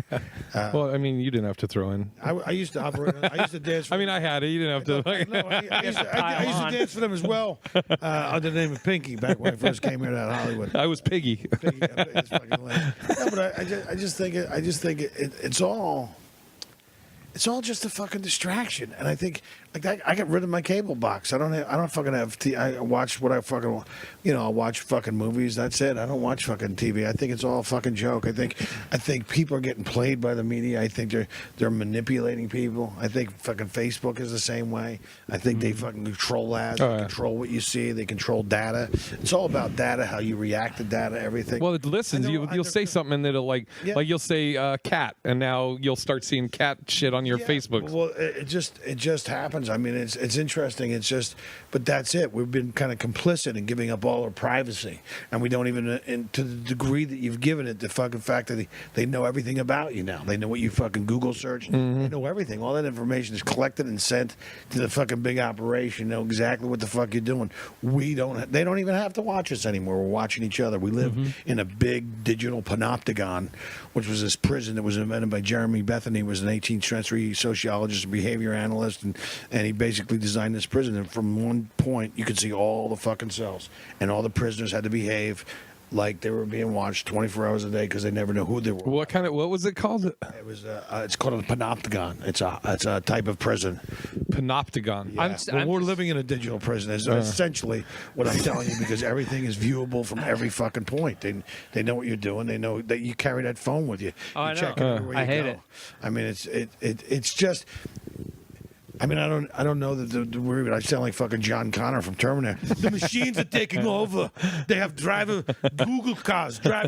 Well, I mean, you didn't have to throw in.
I used to operate. I used to dance. For
I mean, I had it. You didn't have to.
No, I used to dance for them as well, under the name of Pinky, back when I first came here to Hollywood.
I was Piggy.
Pinky, it's fucking hilarious. No, but I just think it's all. It's all just a fucking distraction, and I think I got rid of my cable box. I don't fucking have. I watch what I fucking, I watch fucking movies. That's it. I don't watch fucking TV. I think it's all a fucking joke. I think people are getting played by the media. I think they're manipulating people. I think fucking Facebook is the same way. I think they fucking control ads. They control what you see. They control data. It's all about data. How you react to data. Everything.
Well, it listens. You'll say something and it'll like you'll say cat, and now you'll start seeing cat shit on your Facebook.
Well, it just happens. I mean, it's interesting. It's just, but that's it. We've been kind of complicit in giving up all our privacy, and we don't even, to the degree that you've given it, the fucking fact that they know everything about you now. They know what you fucking Google search. They know everything. All that information is collected and sent to the fucking big operation. Know exactly what the fuck you're doing. They don't even have to watch us anymore. We're watching each other. We live in a big digital panopticon, which was this prison that was invented by Jeremy Bethany, who was an 18th century sociologist and behavior analyst, and he basically designed this prison. And from one point, you could see all the fucking cells, and all the prisoners had to behave like they were being watched 24 hours a day because they never knew who they were.
What was it called?
It was it's called a panopticon. It's a type of prison.
Panopticon.
Yeah. We're living in a digital prison. Is essentially what I'm telling you, because everything is viewable from every fucking point. They know what you're doing. They know that you carry that phone with you.
Oh, I know.
Check it everywhere
I
you
hate
go.
it.
I mean, it's just. I mean, I don't know that I sound like fucking John Connor from Terminator. The machines are taking over. They have driver Google cars. You know,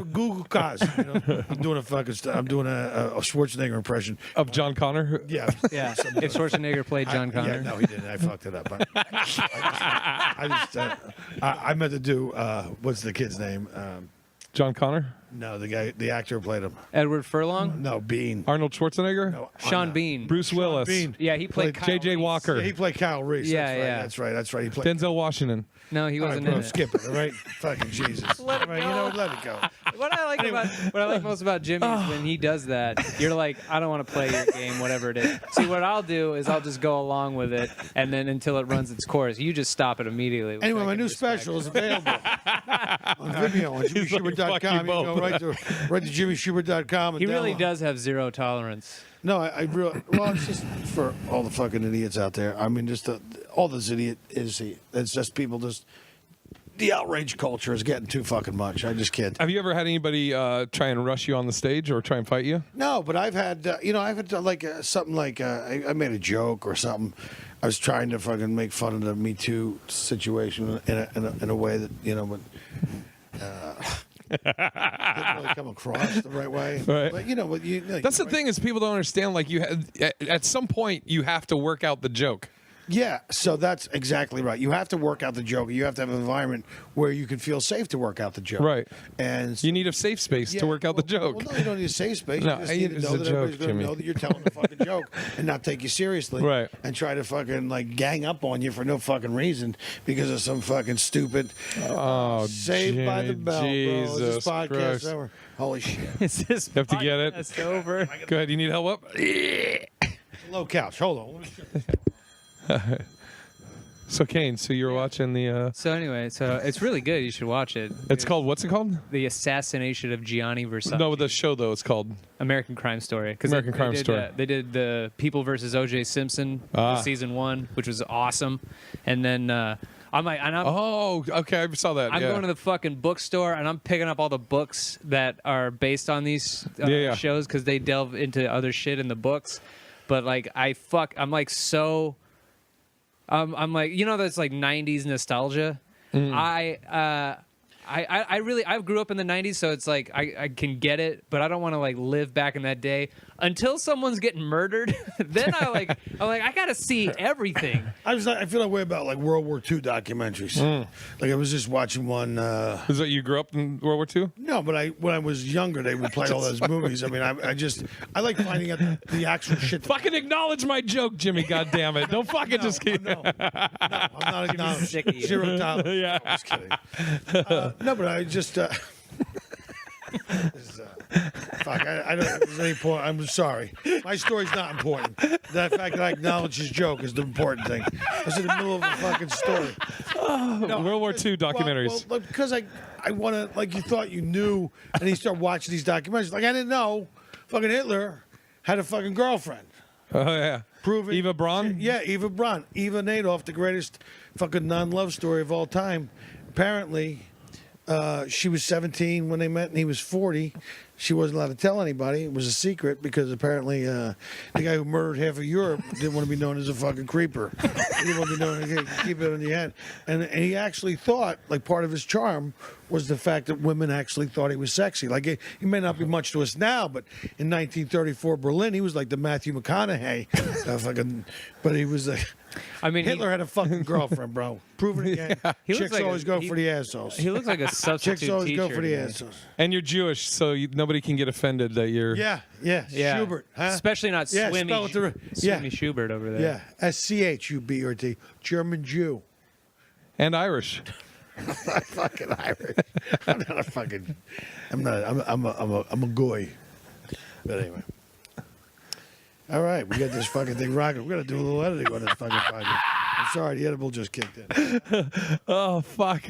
I'm doing a Schwarzenegger impression
Of John Connor?
Yeah,
Yeah. If Schwarzenegger played John Connor.
Yeah, no, he didn't. I fucked it up. I meant to do what's the kid's name?
John Connor?
No, the actor who played him.
Edward Furlong?
No, Bean.
Arnold Schwarzenegger?
No,
Sean Bean.
Bruce Willis?
Bean.
Yeah, he played Kyle
J.J.
Reese.
Walker?
Yeah, he played Kyle Reese.
Yeah,
That's right. He played
Denzel Washington?
No, he
All right,
wasn't
bro,
in it.
skip it, all right? Fucking Jesus.
Let it
All right,
go.
you know, let it go.
What I like most about Jimmy is when he does that, you're like, I don't want to play your game, whatever it is. See, what I'll do is I'll just go along with it, and then until it runs its course, you just stop it immediately. which
Anyway,
I
my
can
new
respect.
special is available on Vimeo on
He's like,
JimmyShubert.com.
fuck you
You can go
both.
right to JimmyShubert.com.
He really does have zero tolerance.
No, I really. Well, it's just for all the fucking idiots out there. I mean, just all this idiot is. It's just people just. The outrage culture is getting too fucking much. I just can't.
Have you ever had anybody try and rush you on the stage or try and fight you?
No, but I've had, like something like I made a joke or something. I was trying to fucking make fun of the Me Too situation in a way that but didn't really come across the right way.
Right.
But
That's the thing is people don't understand. Like at some point you have to work out the joke.
Yeah, so that's exactly right. You have to work out the joke. You have to have an environment where you can feel safe to work out the joke.
Right.
And
You need a safe space to work out the joke.
Well, no, you don't need a safe space.
No,
You just need to
it's
know
a
that
joke,
everybody's going
Jimmy.
to know that you're telling a fucking joke and not take you seriously.
Right.
And try to fucking like gang up on you for no fucking reason because of some fucking stupid Saved by the
Jimmy,
Bell, bro. Is this
Jesus
podcast
Christ.
over? Holy shit.
Is this
You have to get it.
podcast over?
Go ahead. You need help up?
Low couch. Hold on. Let me shut
So Kane, so you're watching the.
So anyway, it's really good. You should watch it.
It's called what's it called?
The Assassination of Gianni Versace.
No, the show though. It's called.
American Crime Story. 'Cause
American Crime Story.
They did the People versus O.J. Simpson season 1, which was awesome, and then I'm like,
Oh, okay. I saw that.
I'm
yeah.
going to the fucking bookstore and I'm picking up all the books that are based on these shows because they delve into other shit in the books. But like, I'm like so. I'm like, that's like 90s nostalgia. I grew up in the 90s, so it's like I can get it, but I don't want to like live back in that day until someone's getting murdered. Then I'm like I gotta see everything.
I feel that way about like World War II documentaries. Like I was just watching one.
Is that you grew up in World War II?
No, but when I was younger, they would play all those movies. I mean, I like finding out the actual shit.
Fucking acknowledge my joke, Jimmy. God damn it! Don't fucking just keep.
No, I'm not acknowledging.
Sick of you.
Zero tolerance.
Yeah.
No, I'm just kidding. No, but I just. Fuck, I don't. There's any point. I'm sorry. My story's not important. The fact that I acknowledge his joke is the important thing. I was in the middle of a fucking story.
World War II documentaries.
Well, because I want to, like, you thought you knew, and you start watching these documentaries. Like, I didn't know fucking Hitler had a fucking girlfriend.
Oh yeah.
Proving
Eva Braun?
Yeah, Eva Braun. Eva Nadoff, the greatest fucking non-love story of all time. Apparently, she was 17 when they met, and he was 40. She wasn't allowed to tell anybody. It was a secret because apparently the guy who murdered half of Europe didn't want to be known as a fucking creeper. He didn't want to be known as keep it on your head. And he actually thought, like, part of his charm was the fact that women actually thought he was sexy. Like, he may not be much to us now, but in 1934 Berlin, he was like the Matthew McConaughey. But he was like...
I mean,
Hitler had a fucking girlfriend, bro. Proven it again.
He looks
Chicks
like
always go for the assholes.
He looks like a substitute
Chicks always
teacher.
go for the
to me.
assholes.
And you're Jewish, so nobody can get offended that you're.
Yeah.
Yeah,
Schubert, huh?
especially not
Yeah,
Swimmy,
spell it the- yeah.
Swimmy Schubert over there.
Yeah, Schubert, German Jew.
And Irish.
I'm not fucking Irish. I'm not a fucking. I'm a goy. But anyway. All right, we got this fucking thing rocking. We're gonna do a little editing on this fucking podcast. I'm sorry, the edible just kicked in.
Oh fuck.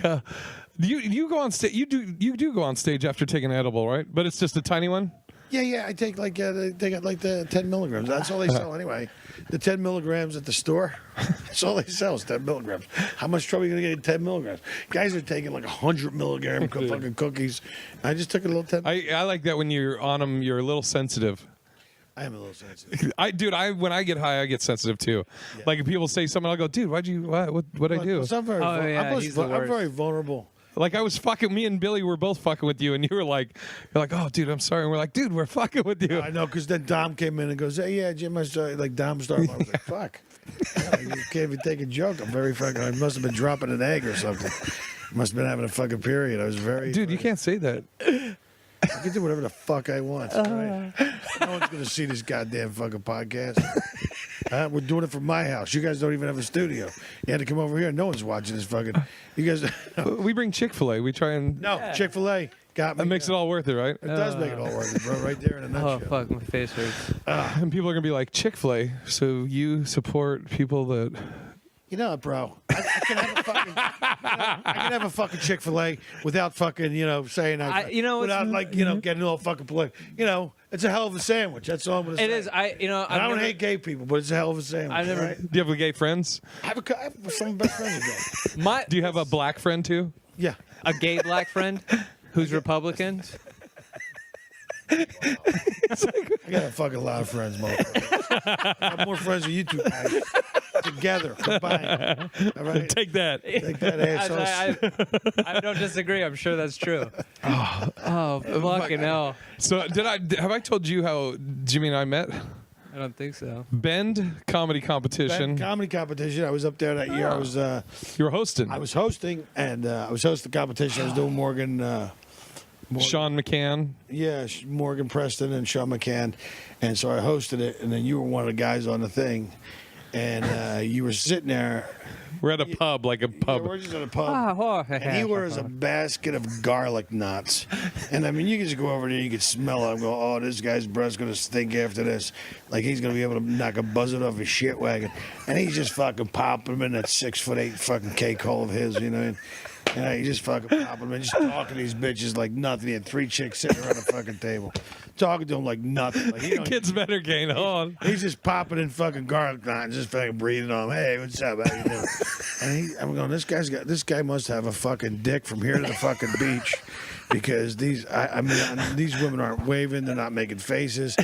You go on stage. You do go on stage after taking an edible, right? But it's just a tiny one.
Yeah. I take like they got like the 10 milligrams. That's all they sell anyway. The 10 milligrams at the store. That's all they sell is 10 milligrams. How much trouble are you gonna get in 10 milligrams? Guys are taking like 100 milligram fucking cookies. I just took a little 10.
I like that when you're on them, you're a little sensitive.
I am a little sensitive.
When I get high, I get sensitive too. Yeah. Like if people say something, I'll go, dude, what'd I do?
I'm very vulnerable.
Like I was fucking. Me and Billy were both fucking with you, and you're like, oh, dude, I'm sorry. And we're like, dude, we're fucking with you.
I know, because then Dom came in and goes, hey, yeah, Jim, I started. Like Dom started. I was like, fuck. You can't even take a joke. I'm very fucking. I must have been dropping an egg or something. Must have been having a fucking period. I was very.
Dude, you can't say that.
I can do whatever the fuck I want. Right? No one's gonna see this goddamn fucking podcast. We're doing it from my house. You guys don't even have a studio. You had to come over here. No one's watching this fucking. You guys. No.
We bring Chick-fil-A. We try and.
No, Chick-fil-A got me.
That makes it all worth it, right?
It does make it all worth it, bro. Right there in a nutshell.
Oh fuck, my face hurts.
And people are gonna be like, Chick-fil-A. So you support people that.
You know, bro, I can have a fucking, I can have a fucking Chick-fil-A without fucking, saying without getting all fucking political. It's a hell of a sandwich. That's all I'm gonna say.
It is.
I don't hate gay people, but it's a hell of a sandwich.
I've never.
Right?
Do you have gay friends?
I have some of my best friends are gay.
Do you have a black friend too?
Yeah.
A gay black friend who's Republican?
I got a fucking lot of friends, motherfucker. I have more friends than you two guys. Together, combined. All right?
Take that.
Take that, assholes.
I don't disagree. I'm sure that's true. Oh, fucking hell.
So have I told you how Jimmy and I met?
I don't think so.
Bend comedy competition.
Comedy competition. I was up there that year. I was.
You were hosting.
I was hosting, and I was hosting the competition. I was doing Morgan.
Sean McCann.
Yeah, Morgan Preston and Sean McCann, and so I hosted it, and then you were one of the guys on the thing. And you were sitting there.
We're at a pub, like a pub.
Yeah, we're just at a pub. And he wears a basket of garlic knots. And I mean, you can just go over there, you can smell it. And go, oh, this guy's breath's going to stink after this. Like he's going to be able to knock a buzzard off his shit wagon. And he's just fucking popping him in that 6'8" fucking cake hole of his, And he just fucking popping him and just talking to these bitches like nothing. He had 3 chicks sitting around the fucking table. Talking to him like nothing. Like,
It gets better, Kane. Hold on.
He's just popping in fucking garlic knots, just fucking breathing on him. Hey, what's up? How you doing? And I'm going, this guy must have a fucking dick from here to the fucking beach, because these women aren't waving, they're not making faces.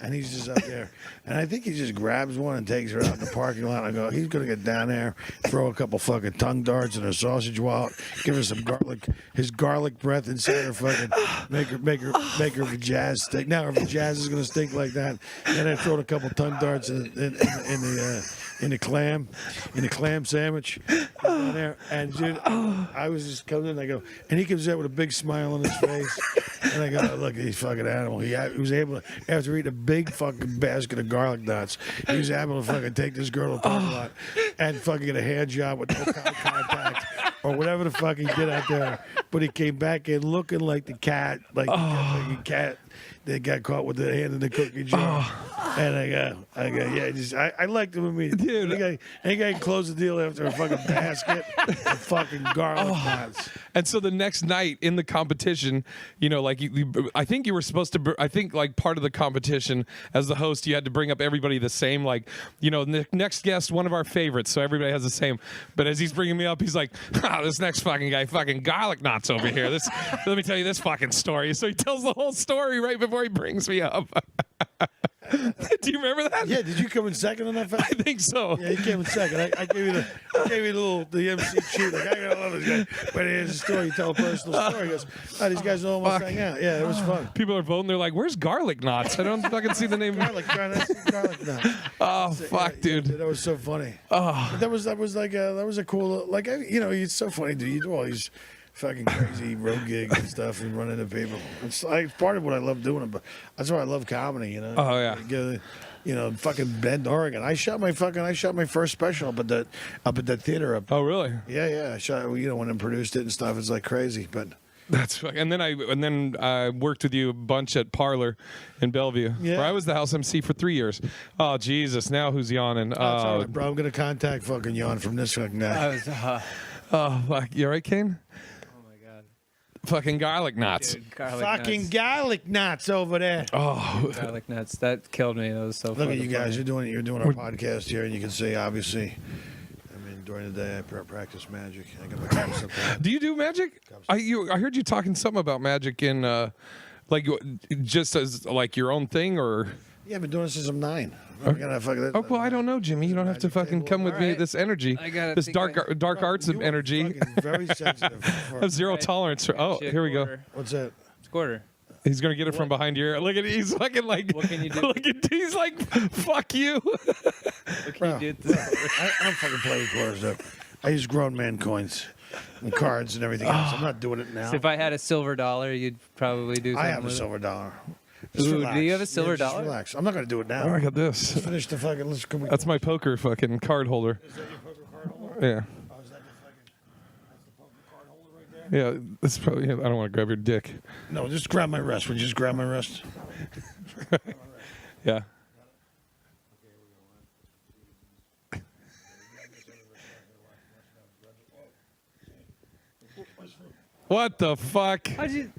And he's just up there. And I think he just grabs one and takes her out in the parking lot. I go, he's going to get down there, throw a couple fucking tongue darts in her sausage wallet, give her some garlic, his garlic breath inside her fucking, make her vajazz stink. Now her vajazz is going to stink like that. And then throw a couple tongue darts in the clam sandwich down there. And dude, I was just coming in, I go, and he comes out with a big smile on his face. And I go, look at these fucking animal. He was able to, after eating a big fucking basket of garlic nuts, he was able to fucking take this girl to the parking lot and fucking get a hand job with no contact or whatever the fuck he did out there. But he came back in looking like the cat, like a cat that got caught with the hand in the cookie jar. And I go, I liked him. Dude, he got close the deal after a fucking basket of fucking garlic nuts.
And so the next night in the competition, I think you were supposed to. I think like part of the competition as the host, you had to bring up everybody the same. Like, the next guest, one of our favorites, so everybody has the same. But as he's bringing me up, he's like, this next fucking guy, fucking garlic knots over here. Let me tell you this fucking story. So he tells the whole story right before he brings me up. Do you remember that?
Yeah. Did you come in second on that fight?
I think so.
Yeah, he came in second. I gave you the MC sheet. Like, I love this guy. But here's a story. You tell a personal story. He goes, these guys don't almost hang out. Yeah, it was fun.
People are voting. They're like, "Where's garlic knots?" I don't fucking see the name.
garlic knots.
Oh fuck, dude.
That was so funny.
Oh,
that was a cool. Like, it's so funny, dude. You do all these fucking crazy road gigs and stuff and running into people. It's like part of what I love doing, but that's why I love comedy.
Oh yeah.
Fucking Bend, Oregon. I shot my first special up at that theater up.
Oh really?
Yeah. I shot when I produced it and stuff. It's like crazy, but.
That's and then I worked with you a bunch at Parlor in Bellevue.
Yeah.
Where I was the house MC for 3 years. Oh Jesus! Now who's yawning?
That's all right, bro. I'm gonna contact fucking yawn from this fucking night.
Oh fuck! You all right, Kane? Fucking garlic knots.
Dude, garlic
Fucking
nuts.
garlic nuts over there.
Oh,
Garlic nuts. That killed me. That was so
Look
fucking
at you guys.
funny.
You're doing our podcast here, and you can see obviously. I mean, during the day I practice magic. I got my cups up there.
do you do magic? I heard you talking something about magic in like just as like your own thing or.
Yeah, I've been doing this since I'm 9. I'm gonna fucking,
Oh well, I don't know, Jimmy. You don't have to
Magic
fucking
table.
come with me.
Alright.
This energy,
I gotta
this
think
dark arts
You
of
are
energy.
fucking very sensitive.
I have zero
Alright.
tolerance for. Oh,
Shit,
here we go.
quarter.
What's that?
It's quarter.
He's gonna get it from behind your ear. Look at he's fucking like.
What can you do?
Look at he's like, fuck you.
What can you do with this?
I don't fucking play with quarters though. I use grown man coins and cards and everything else. I'm not doing it now.
So if I had a silver dollar, you'd probably do something
I have a
with it.
silver dollar. Just
Ooh,
relax.
do you have a silver
just
dollar?
Relax. I'm not gonna do it now.
Oh, I got this.
Let's finish the fucking. Let's go.
That's my poker fucking card holder.
Is that your poker card holder?
Yeah.
Oh, is that the fucking? That's the poker card holder right there.
Yeah, that's probably. I don't want to grab your dick.
No, just grab my wrist. Would you just grab my wrist?
Yeah. What the fuck?
How'd you?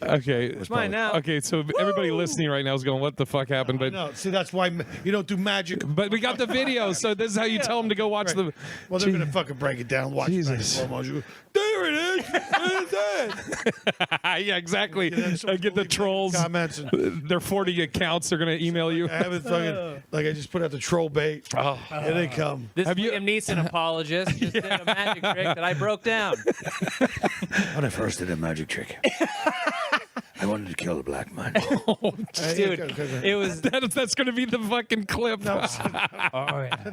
Okay.
It's mine now.
Okay, so everybody listening right now is going, "What the fuck happened?" But
No, see, that's why you don't do magic.
but we got the video, so this is how you tell them to go watch the.
Well, they're gonna fucking break it down. Watch it back in
Jesus.
slow motion. You go, there it is. What is that?
Yeah, exactly.
then someone's
Get the
gonna leave
trolls.
comments and
Their 40 accounts are gonna email you.
I haven't fucking like I just put out the troll bait.
Oh.
Here they come.
This
Have you-
Liam Neeson apologist just did a magic trick that I broke down.
When I first did a magic trick, I wanted to kill a black man.
Dude, it was.
That's gonna be the fucking clip.
Oh, yeah.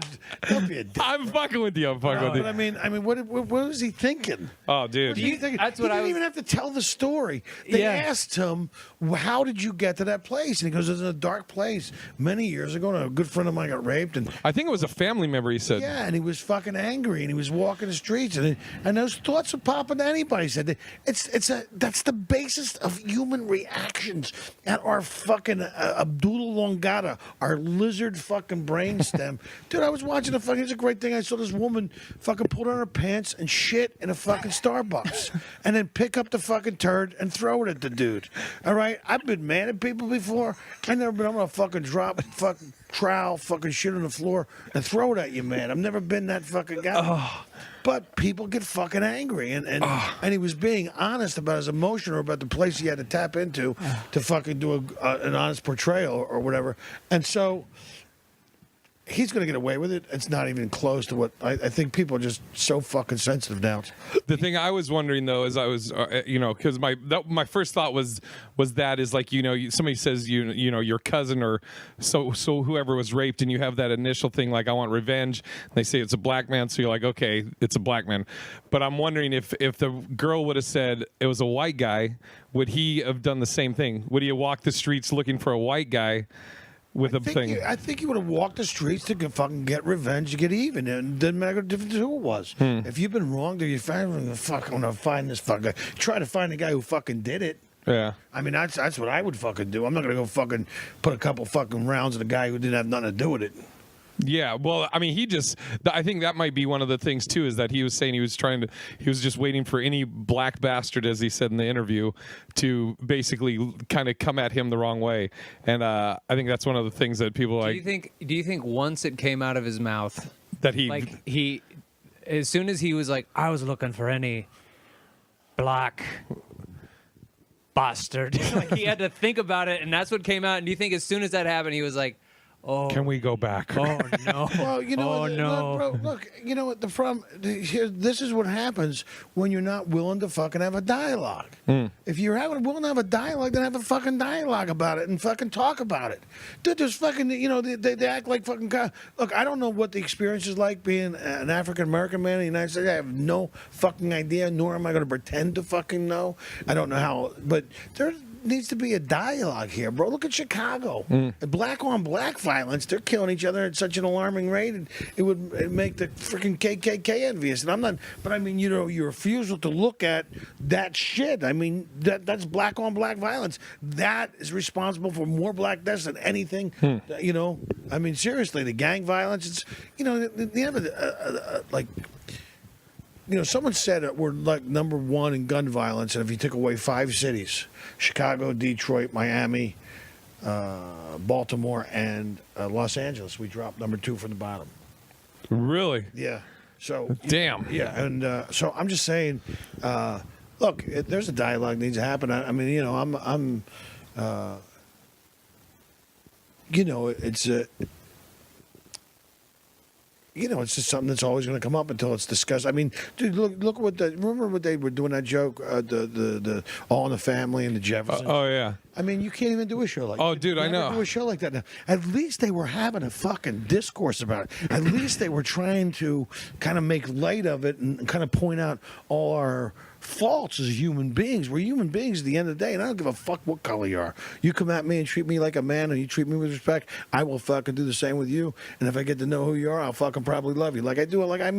Don't be a dick.
I'm fucking with you. I'm fucking with
But
you.
I mean, what was he thinking?
Oh, dude.
He didn't
that's what I
even
was-
even have to tell the story. They
Yeah.
asked him, "How did you get to that place?" And he goes, "It was in a dark place many years ago. And a good friend of mine got raped, and
I think it was a family member. He said.
yeah, and he was fucking angry, and he was walking the streets, and those thoughts would pop into anybody." He said, that's the basis of human reactions at our fucking Abdullah Longata, our lizard fucking brainstem. Dude, I was watching a fucking. It's a great thing. I saw this woman fucking pull down her pants and shit in a fucking Starbucks, and then pick up the fucking turd and throw it at the dude. All right, I've been mad at people before. I never been. I'm gonna fucking drop fucking trowel, fucking shit on the floor and throw it at you, man. I've never been that fucking guy. But people get fucking angry, and he was being honest about his emotion or about the place he had to tap into to fucking do an honest portrayal or whatever. And so he's going to get away with it. It's not even close to what I think. People are just so fucking sensitive now.
The thing I was wondering though is I was, because my first thought was that is like somebody says your cousin or so whoever was raped and you have that initial thing like I want revenge. And they say it's a black man, so you're like okay, it's a black man. But I'm wondering if the girl would have said it was a white guy, would he have done the same thing? Would he have walked the streets looking for a white guy? With a thing.
I think he would have walked the streets to fucking get revenge, to get even. And it didn't make a difference who it was. If you've been wronged or you find, fuck, I'm going to find this fucker. Try to find the guy who fucking did it.
Yeah.
I mean, that's what I would fucking do. I'm not going to go fucking put a couple fucking rounds in a guy who didn't have nothing to do with it.
Yeah, well, I mean, I think that might be one of the things too, is that he was saying he was just waiting for any black bastard, as he said in the interview, to basically kind of come at him the wrong way. And I think that's one of the things that people
Do you think once it came out of his mouth,
that
he, as soon as he was like, I was looking for any black bastard, like he had to think about it, and that's what came out. And do you think as soon as that happened, he was like, oh,
can we go back?
oh no.
Well, you know,
Oh, no.
look, you know what the problem here? This is what happens when you're not willing to fucking have a dialogue. If you're willing to have a dialogue, then have a fucking dialogue about it and fucking talk about it. Dude, there's fucking, they act like fucking. Look, I don't know what the experience is like being an African American man in the United States. I have no fucking idea, nor am I going to pretend to fucking know. I don't know how, but there needs to be a dialogue here, bro. Look at Chicago. Black on black violence. They're killing each other at such an alarming rate, and it would make the freaking KKK envious. And I'm not, but I mean, your refusal to look at that shit. I mean, that's black on black violence. That is responsible for more black deaths than anything. I mean, seriously, the gang violence. It's like. someone said that we're like number one in gun violence, and if you took away 5 cities, Chicago, Detroit, Miami, Baltimore, and Los Angeles, we dropped number 2 from the bottom.
Really?
Yeah. So
Damn.
Yeah, and so I'm just saying, look, there's a dialogue needs to happen. I mean, I'm it's it's just something that's always going to come up until it's discussed. I mean, dude, look remember what they were doing that joke, the All in the Family and the Jeffersons.
Oh yeah.
I mean, you can't even do a show like that.
Oh, dude, I know.
Do a show like that now. At least they were having a fucking discourse about it. At least they were trying to kind of make light of it and kind of point out all our faults as human beings. We're human beings at the end of the day, and I don't give a fuck what color you are. You come at me and treat me like a man, and you treat me with respect, I will fucking do the same with you. And if I get to know who you are, I'll fucking probably love you. Like I do. Like I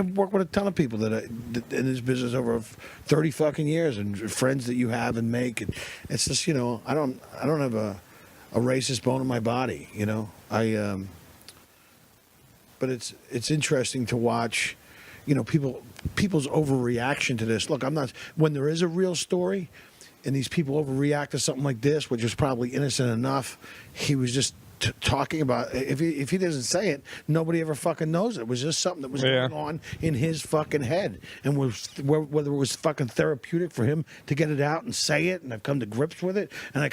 work with a ton of people that in this business over 30 fucking years, and friends that you have and make. And it's just I don't have a racist bone in my body. But it's interesting to watch. People's overreaction to this. Look, I'm not. When there is a real story, and these people overreact to something like this, which was probably innocent enough, he was just talking about. If he doesn't say it, nobody ever fucking knows it. It was just something that was going on in his fucking head, and whether it was fucking therapeutic for him to get it out and say it, and I've come to grips with it, and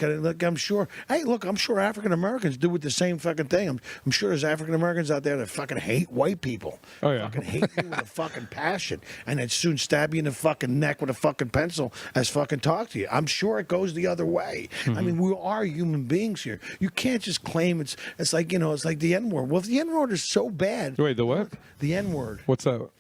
I'm sure. Hey, look, I'm sure African Americans do with the same fucking thing. I'm sure there's African Americans out there that fucking hate white people.
Oh yeah,
fucking hate you with a fucking passion, and they'd soon stab you in the fucking neck with a fucking pencil as fucking talk to you. I'm sure it goes the other way. Mm-hmm. I mean, we are human beings here. You can't just claim it's like it's like the N-word. Well, if the N-word is so bad.
Wait, the what?
The N-word.
What's that?
Well,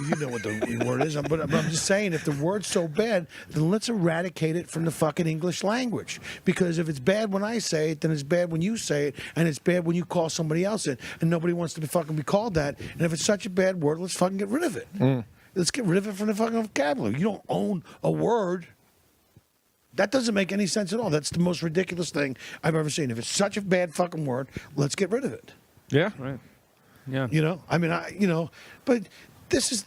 you know what the word is, but I'm just saying, if the word's so bad, then let's eradicate it from the fucking English language. Because if it's bad when I say it, then it's bad when you say it, and it's bad when you call somebody else it, and nobody wants to be called that. And if it's such a bad word, let's fucking get rid of it. Let's get rid of it from the fucking vocabulary. You don't own a word. That doesn't make any sense at all. That's the most ridiculous thing I've ever seen. If it's such a bad fucking word, let's get rid of it.
Yeah.
Right. Yeah.
I mean, but this is,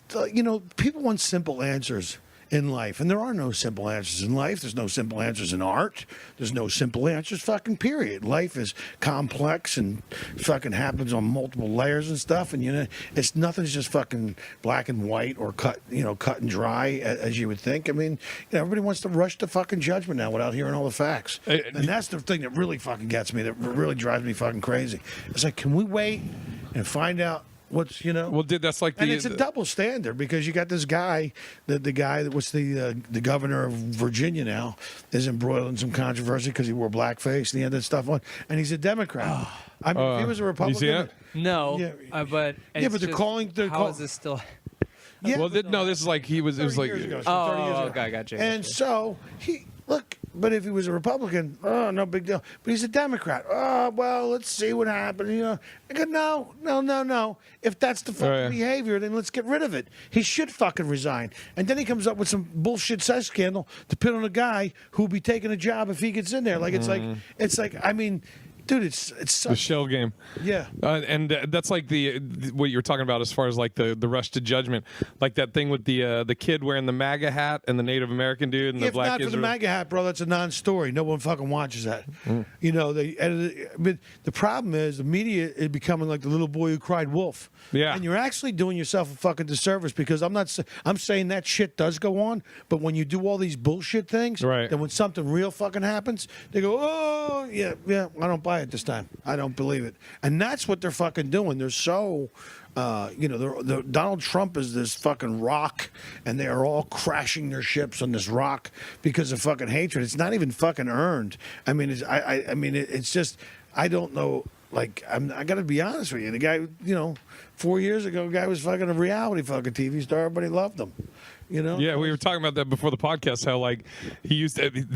people want simple answers in life, and there are no simple answers in life. There's no simple answers in art. There's no simple answers, fucking period. Life is complex and fucking happens on multiple layers and stuff, and nothing's just fucking black and white or cut and dry as you would think. I mean, everybody wants to rush to fucking judgment now without hearing all the facts, and that's the thing that really fucking gets me. That really drives me fucking crazy. It's like, can we wait and find out? What's
Well, that's like
and it's a double standard, because you got this guy, the guy that was the governor of Virginia now, is embroiled in some controversy because he wore blackface and he had that stuff on, and he's a Democrat. I mean, if he was a Republican,
you see it?
No,
but they're calling.
How is this still?
Yeah,
well, no, this is like he was. It was like
30 years ago.
Okay, I got you.
And so look. But if he was a Republican, no big deal. But he's a Democrat. Well, let's see what happens. I go, no. If that's the fucking behavior, then let's get rid of it. He should fucking resign. And then he comes up with some bullshit sex scandal to put on a guy who'll be taking a job if he gets in there. Like it's like I mean. Dude, it's such
the shell game.
Yeah,
and that's like what you're talking about as far as like the rush to judgment, like that thing with the kid wearing the MAGA hat and the Native American dude and the black.
If not for the MAGA hat, bro, that's a non-story. No one fucking watches that. They edited it. But the problem is the media is becoming like the little boy who cried wolf.
Yeah,
and you're actually doing yourself a fucking disservice, because I'm saying that shit does go on, but when you do all these bullshit things,
right,
then when something real fucking happens, they go, oh yeah, I don't buy it this time. I don't believe it. And that's what they're fucking doing. They're so, Donald Trump is this fucking rock, and they are all crashing their ships on this rock because of fucking hatred. It's not even fucking earned. I mean, it's just, I don't know. Like, I got to be honest with you. The guy, 4 years ago, the guy was fucking a reality fucking TV star. Everybody loved him. You know?
Yeah, we were talking about that before the podcast. How like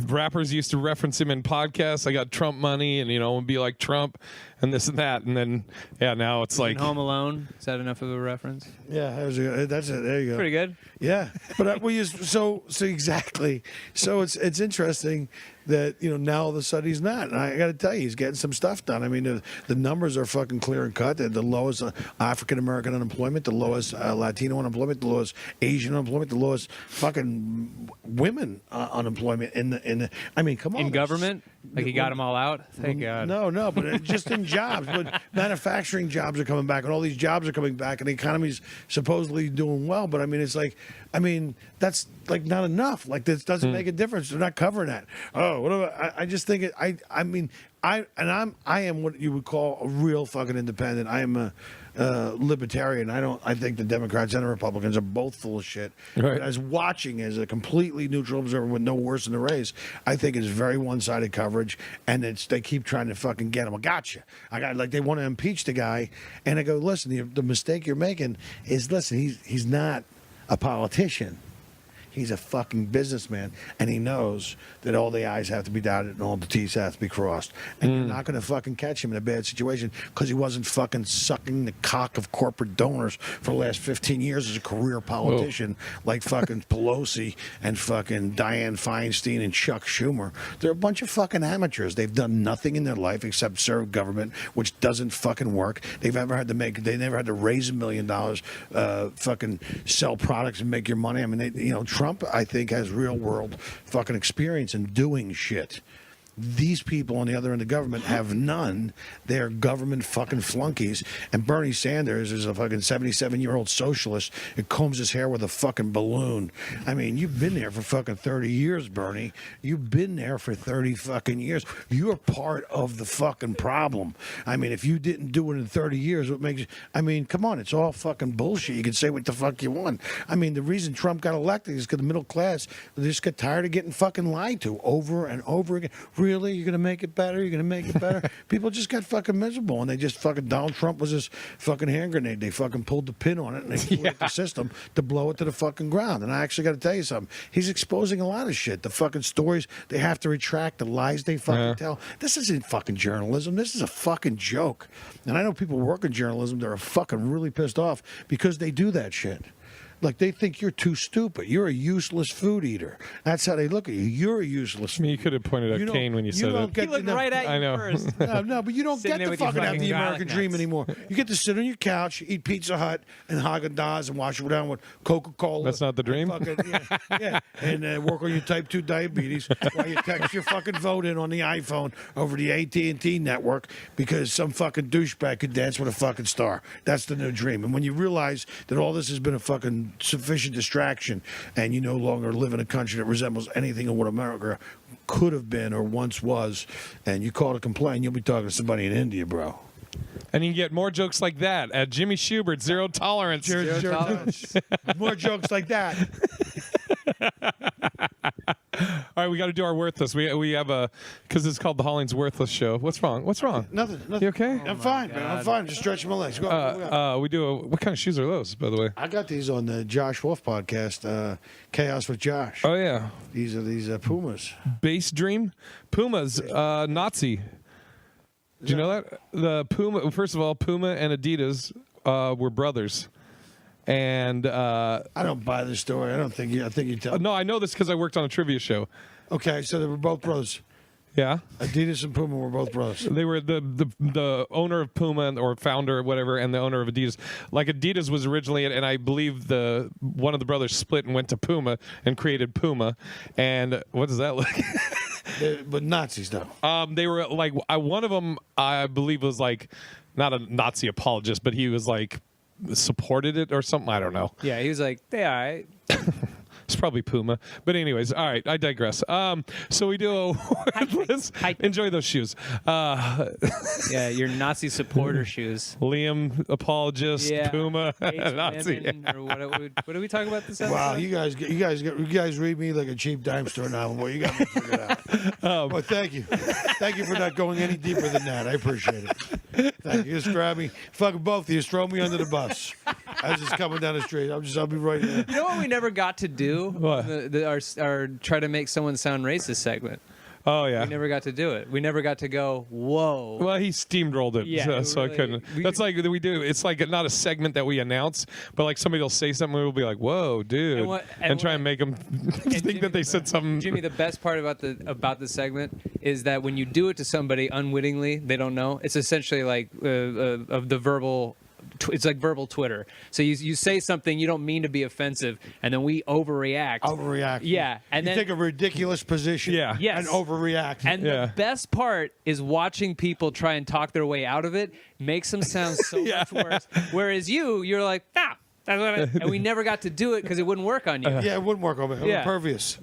rappers used to reference him in podcasts. I got Trump money, and and be like Trump, and this and that, and then now it's like
Home Alone. Is that enough of a reference?
Yeah, that's it. There you go.
Pretty good.
Yeah, but we use so exactly. So it's interesting that now all of a sudden he's not. And I got to tell you, he's getting some stuff done. I mean, the numbers are fucking clear and cut. They're the lowest African American unemployment, the lowest Latino unemployment, the lowest Asian unemployment, the lowest fucking women unemployment in the. I mean, come on.
In government, like he got them all out. Thank God.
No, but just in jobs. But manufacturing jobs are coming back, and all these jobs are coming back, and the economy's supposedly doing well. But I mean, it's like, that's like not enough. Like this doesn't make a difference. They're not covering that. Oh, whatever. I just think it. I am what you would call a real fucking independent. I am a libertarian. I think the Democrats and the Republicans are both full of shit.
Right.
As watching as a completely neutral observer with no worse in the race, I think it's very one-sided coverage, and they keep trying to fucking get him. I got you. They want to impeach the guy, and I go, listen, the mistake you're making is, listen, he's not a politician. He's a fucking businessman, and he knows that all the I's have to be dotted and all the T's have to be crossed. And you're not going to fucking catch him in a bad situation because he wasn't fucking sucking the cock of corporate donors for the last 15 years as a career politician like fucking Pelosi and fucking Dianne Feinstein and Chuck Schumer. They're a bunch of fucking amateurs. They've done nothing in their life except serve government, which doesn't fucking work. They never had to raise $1 million, fucking sell products and make your money. I mean, Trump, I think, has real world fucking experience in doing shit. These people on the other end of government have none. They're government fucking flunkies. And Bernie Sanders is a fucking 77-year-old socialist who combs his hair with a fucking balloon. I mean, you've been there for fucking 30 years, Bernie. You've been there for 30 fucking years. You're part of the fucking problem. I mean, if you didn't do it in 30 years, what makes you... I mean, come on, it's all fucking bullshit. You can say what the fuck you want. I mean, the reason Trump got elected is because the middle class, they just got tired of getting fucking lied to over and over again. Really? You're going to make it better? You're going to make it better? People just got fucking miserable, and they just fucking... Donald Trump was this fucking hand grenade. They fucking pulled the pin on it, and they threw it at the system to blow it to the fucking ground. And I actually got to tell you something. He's exposing a lot of shit. The fucking stories they have to retract, the lies they fucking tell. This isn't fucking journalism. This is a fucking joke. And I know people who work in journalism that are fucking really pissed off because they do that shit. Like, they think you're too stupid. You're a useless food eater. That's how they look at you. You're a useless food
You could have pointed at Kane when you said it.
He looked right at you
I know.
first.
No, but you don't
Sitting
get
there
to
with your
fucking have the
fucking
American
garlic
dream
nuts.
anymore. You get to sit on your couch, eat Pizza Hut and Haagen-Dazs and wash it down with Coca-Cola.
That's not the dream?
And work on your type 2 diabetes while you text your fucking vote in on the iPhone over the AT&T network because some fucking douchebag could dance with a fucking star. That's the new dream. And when you realize that all this has been a fucking sufficient distraction and you no longer live in a country that resembles anything of what America could have been or once was, and you call to complain, you'll be talking to somebody in India, bro.
And you can get more jokes like that at Jimmy Shubert, Zero Tolerance.
Zero tolerance. More jokes like that.
All right, we got to do our worthless. We have because it's called the HollingsWorthless show. What's wrong?
Nothing.
You okay?
I'm fine, man. I'm fine. Just stretching my legs. Go.
We do what kind of shoes are those, by the way?
I got these on the Josh Wolf podcast, Chaos with Josh.
Oh yeah,
These are Pumas.
Base Dream, Puma's Nazi. Do you know that the Puma? First of all, Puma and Adidas were brothers. And
I don't buy this story. I think you tell.
No, I know this because I worked on a trivia show.
Okay, so they were both brothers.
Yeah,
Adidas and Puma were both brothers.
they were the owner of Puma or founder or whatever, and the owner of Adidas. Like Adidas was originally, and I believe one of the brothers split and went to Puma and created Puma. And what does that look?
But Nazis though.
They were like one of them. I believe was like not a Nazi apologist, but he was like supported it or something. I don't know.
Yeah, he was like, "They all right."
It's probably Puma. But anyways, all right, I digress. So we do a worthless. Enjoy those shoes.
Yeah, your Nazi supporter shoes.
Liam, apologist,
Yeah.
Puma,
Hates
Nazi.
women, or what are we talking about this episode?
Wow, you guys read me like a cheap dime store novel. Boy, you got me figured out. Well, thank you for not going any deeper than that. I appreciate it. Thank you. Just grab me, fucking both of you, just throw me under the bus. I was just coming down the street. I'll be right there.
You know what we never got to do?
What?
Our try to make someone sound racist segment.
Oh yeah.
We never got to do it. We never got to go, whoa.
Well, he steamrolled it,
Yeah,
so I
really-
couldn't.
we-
That's like we do. It's like not a segment that we announce, but like somebody will say something, we'll be like, "Whoa, dude," and try and make them think
Jimmy,
that they said something.
Jimmy, the best part about the segment is that when you do it to somebody unwittingly, they don't know. It's essentially like of the verbal. It's like verbal Twitter. So you say something you don't mean to be offensive, and then we overreact.
Overreact.
Yeah, and
you
then
take a ridiculous position.
Yeah.
Yes.
And overreact.
And
Yeah.
the best part is watching people try and talk their way out of it. Makes them sound so much worse. Whereas you're like, nah. And we never got to do it because it wouldn't work on you.
Yeah, it wouldn't work on me. I'm
Yeah.
impervious.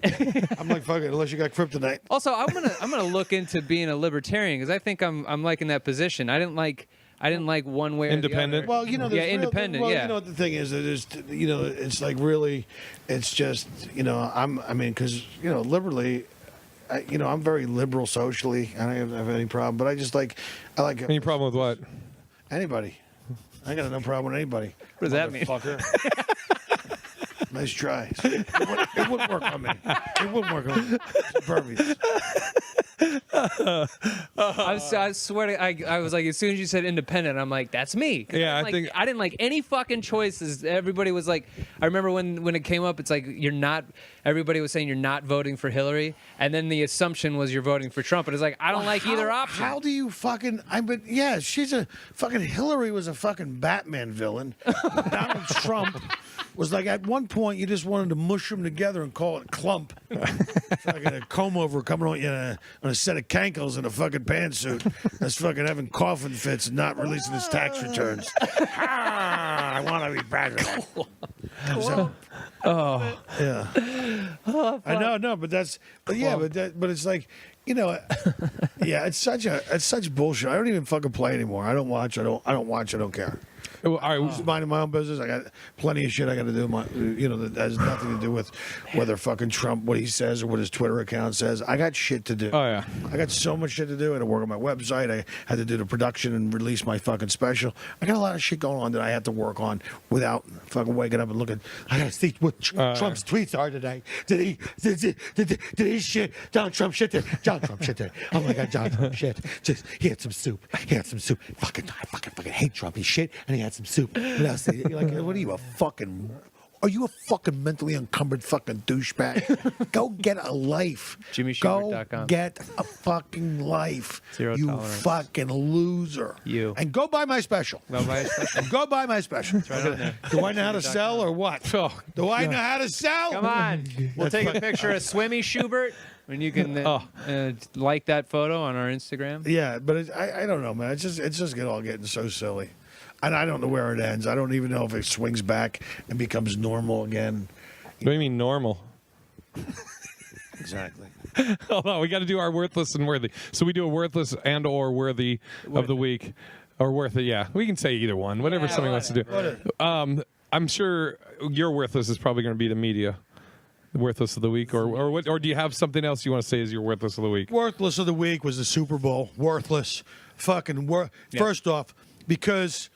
I'm like, fuck it, unless you got kryptonite.
Also, I'm gonna look into being a libertarian because I think I'm like in that position. I didn't like one way or
Independent?
the other.
Well, you know,
yeah, independent.
Well,
yeah,
you know what the thing is, that is, you know, it's like really, it's just, you know, because you know, liberally, I'm very liberal socially. I don't have any problem, but I like
Any problem with what?
anybody. I got no problem with anybody.
What does that mean?
Motherfucker. Nice try. It wouldn't work on me. It wouldn't work on me. It's impervious.
I swear to I was like, as soon as you said independent, I'm like, that's me. 'Cause
Yeah,
I didn't like any fucking choices. Everybody was like, I remember when it came up, it's like everybody was saying you're not voting for Hillary, and then the assumption was you're voting for Trump. And it's like, I don't like either option.
How do you fucking? She's a fucking Hillary was a fucking Batman villain. Donald Trump was like at one point you just wanted to mush them together and call it clump. It's like a comb over coming on you on a set of cankles in a fucking pantsuit. That's fucking having coffin fits and not releasing his tax returns. I want to be president. So, yeah. I know, no, but it's like, you know, yeah, it's such bullshit. I don't even fucking play anymore. I don't watch. I don't care.
Well, all right.
Just minding my own business. I got plenty of shit I got to do. That has nothing to do with whether fucking Trump, what he says or what his Twitter account says. I got shit to do.
Oh yeah.
I got so much shit to do. I had to work on my website. I had to do the production and release my fucking special. I got a lot of shit going on that I have to work on without fucking waking up and looking. I got to see what Trump's tweets are today. Did he shit? Donald Trump shit there. Donald Trump shit there. Oh my God, Donald Trump shit. He had some soup. I fucking hate Trump. He shit and he had some soup. What else? You're like, what are you, are you a fucking mentally encumbered fucking douchebag? Go get a life.
JimmyShubert.com.
Go get a fucking life.
Zero
you
tolerance.
fucking loser.
You.
And go buy my special.
Go buy a special.
Go buy my special.
Right on there.
Do I know how to sell or what? Do I know how to sell?
Come on. We'll take a picture of Swimmy Shubert, and you can like that photo on our Instagram.
Yeah, but I don't know, man. It's just all getting so silly. And I don't know where it ends. I don't even know if it swings back and becomes normal again.
What do you mean normal?
Exactly.
Hold on, we got to do our worthless and worthy. So we do a worthless and or worthy of the week, or worthy. Yeah, we can say either one, whatever somebody wants to do. I'm sure your worthless is probably going to be the media. The worthless of the week, or what? Or do you have something else you want to say as your worthless of the week?
Worthless of the week was the Super Bowl. Worthless. Fucking First off, because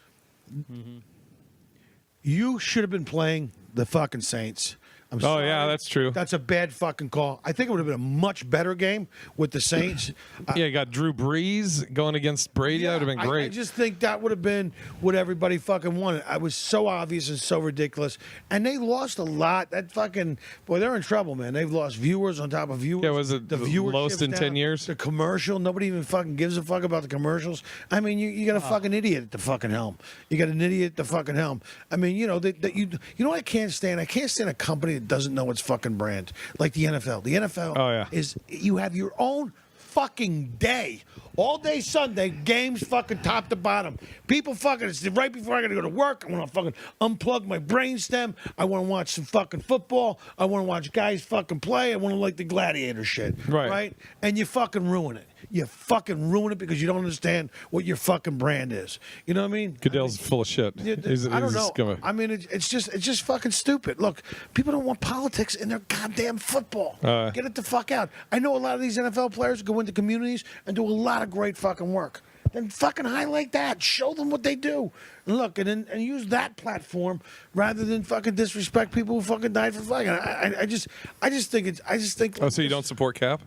you should have been playing the fucking Saints. I'm
Oh
sorry.
yeah, that's true.
That's a bad fucking call. I think it would have been a much better game with the Saints.
Yeah, you got Drew Brees going against Brady. That would have been great.
I just think that would have been what everybody fucking wanted. I was so obvious and so ridiculous. And they lost a lot. That fucking, boy, they're in trouble, man. They've lost viewers on top of viewers.
Yeah, was it the lowest in 10 years?
The commercial, nobody even fucking gives a fuck about the commercials. I mean, you got a fucking idiot at the fucking helm. You got an idiot at the fucking helm. I mean, you know, you know what I can't stand? I can't stand a company that doesn't know its fucking brand. Like the NFL. The NFL is, you have your own fucking day. All day Sunday, games fucking top to bottom. People fucking, it's right before I gotta go to work. I wanna fucking unplug my brainstem. I wanna watch some fucking football. I wanna watch guys fucking play. I wanna like the gladiator shit. Right? And you fucking ruin it. You fucking ruin it because you don't understand what your fucking brand is. You know what I mean?
Goodell's full of shit.
I don't know. I mean, it's just fucking stupid. Look, people don't want politics in their goddamn football. Get it the fuck out. I know a lot of these NFL players go into communities and do a lot of great fucking work. then fucking highlight that. Show them what they do. And look, and use that platform rather than fucking disrespect people who fucking died for flagging. I just think.
Oh, so you don't support Cap?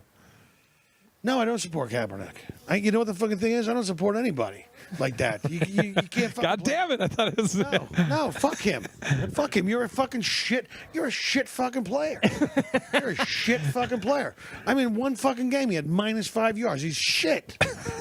No, I don't support Kaepernick. You know what the fucking thing is? I don't support anybody like that. You can't fucking
God damn it! I thought it was.
No, fuck him. Fuck him. You're a fucking shit. You're a shit fucking player. You're a shit fucking player. I mean, one fucking game, he had -5 yards. He's shit.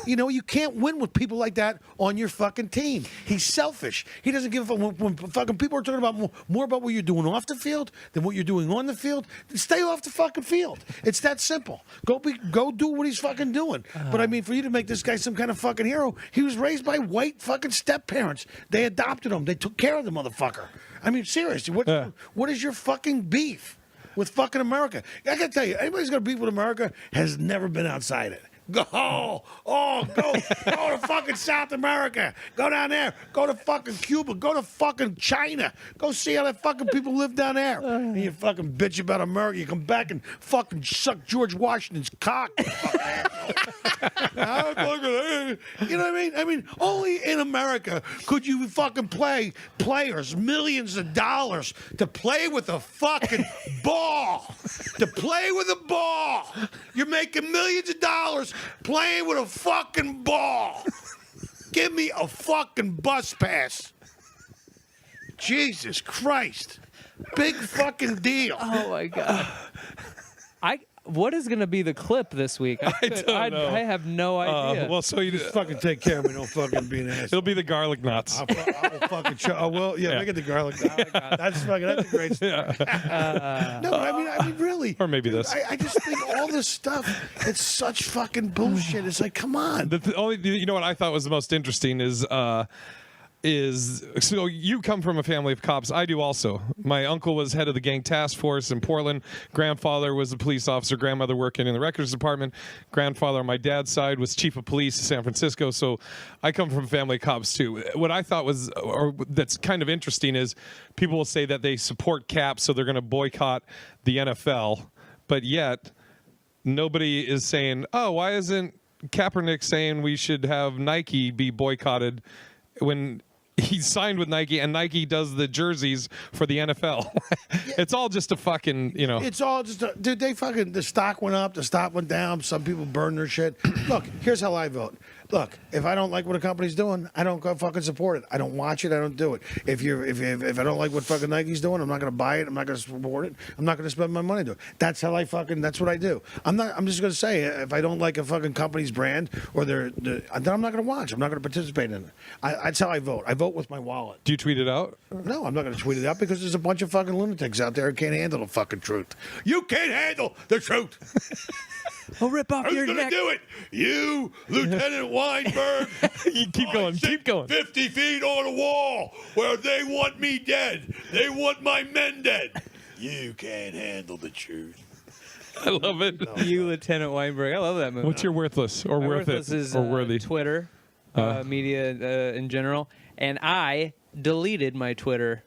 You know, you can't win with people like that on your fucking team. He's selfish. He doesn't give a fuck. When fucking people are talking about more about what you're doing off the field than what you're doing on the field, stay off the fucking field. It's that simple. Go do what he's fucking doing. But I mean, for you to make this guy some kind of fucking hero, he was raised by white fucking step parents. They adopted him. They took care of the motherfucker. I mean, seriously, what is your fucking beef with fucking America? I gotta tell you, anybody's got beef with America has never been outside it. Go to fucking South America. Go down there. Go to fucking Cuba. Go to fucking China. Go see how the fucking people live down there. And you fucking bitch about America. You come back and fucking suck George Washington's cock. You know what I mean? I mean, only in America could you fucking players millions of dollars to play with a fucking ball. To play with a ball. You're making millions of dollars playing with a fucking ball. Give me a fucking bus pass. Jesus Christ. Big fucking deal.
Oh my God. What is going to be the clip this week?
I don't know.
I have no idea.
Well, so you
Just fucking take care of me. Don't fucking be an ass.
It'll be the garlic nuts.
I will fucking show. Oh, well, yeah, make it the garlic. That's a great story. No, I mean, really.
Or maybe this.
I just think all this stuff, it's such fucking bullshit. It's like, come on.
You know what I thought was the most interesting is so you come from a family of cops. I do also. My uncle was head of the gang task force in Portland. Grandfather was a police officer. Grandmother working in the records department. Grandfather on my dad's side was chief of police in San Francisco. So I come from a family of cops too. What I thought was, or that's kind of interesting, is people will say that they support Cap, so they're going to boycott the NFL, but yet nobody is saying, oh, why isn't Kaepernick saying we should have Nike be boycotted when he signed with Nike and Nike does the jerseys for the NFL? It's all just a fucking,
It's all just, dude, the stock went up, the stock went down. Some people burn their shit. Look, here's how I vote. Look, if I don't like what a company's doing, I don't go fucking support it. I don't watch it. I don't do it. If I don't like what fucking Nike's doing, I'm not going to buy it. I'm not going to support it. I'm not going to spend my money to it. That's how that's what I do. I'm just going to say, if I don't like a fucking company's brand or then I'm not going to watch. I'm not going to participate in it. That's how I vote. I vote with my wallet.
Do you tweet it out?
No, I'm not going to tweet it out because there's a bunch of fucking lunatics out there who can't handle the fucking truth. You can't handle the truth.
I'll rip off your
Who's
neck.
going to do it? You, Lieutenant Weinberg.
You keep going. Keep going.
50 feet on a wall where they want me dead. They want my men dead. You can't handle the truth.
I love it.
You, Lieutenant Weinberg. I love that movie.
What's your worthless or
My
worth
worthless
it
is,
or worthy?
Twitter, media in general, and I deleted my Twitter.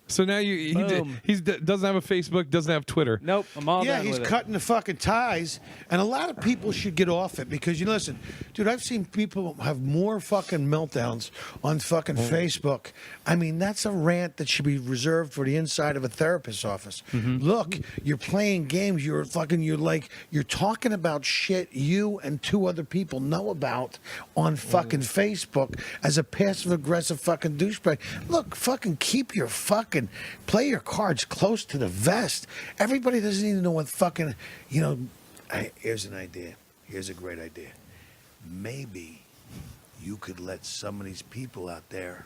So now he doesn't have a Facebook, doesn't have Twitter.
Nope, I'm all done
he's
with it.
cutting the fucking ties, and a lot of people should get off it because listen, dude, I've seen people have more fucking meltdowns on fucking Facebook. I mean, that's a rant that should be reserved for the inside of a therapist's office. Look, you're playing games. You're talking about shit you and 2 other people know about on fucking Facebook as a passive aggressive fucking douchebag. Look, fucking keep your fucking play your cards close to the vest. Everybody doesn't even know what fucking, here's an idea. Here's a great idea. Maybe you could let some of these people out there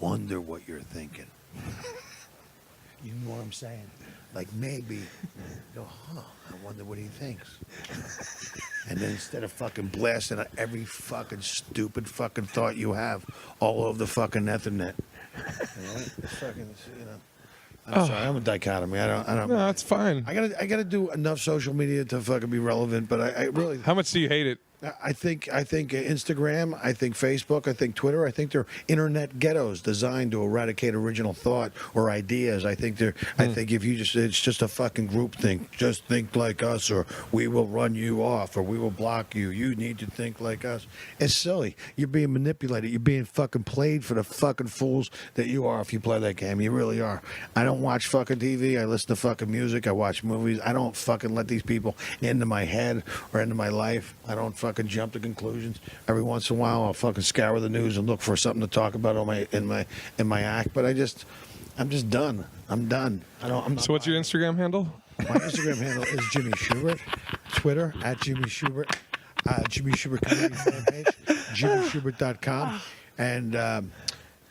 wonder what you're thinking. You know what I'm saying? Like maybe, I wonder what he thinks. And then instead of fucking blasting out every fucking stupid fucking thought you have all over the fucking Ethernet. I'm sorry, I'm a dichotomy. I don't.
No, that's fine.
I gotta do enough social media to fucking be relevant, but I really.
How much do you hate it?
I think Instagram, I think Facebook, I think Twitter, I think they're internet ghettos designed to eradicate original thought or ideas. I think I think if you it's just a fucking group thing. Just think like us, or we will run you off, or we will block you. You need to think like us. It's silly. You're being manipulated. You're being fucking played for the fucking fools that you are if you play that game. You really are. I don't watch fucking TV. I listen to fucking music. I watch movies. I don't fucking let these people into my head or into my life. I don't fucking jump to conclusions. Every once in a while, I'll fucking scour the news and look for something to talk about in my act. But I'm just done. I'm done.
So what's your Instagram handle?
My Instagram handle is Jimmy Shubert. Twitter @Jimmy Shubert. Jimmy Shubert community fan page. JimmyShubert.com. And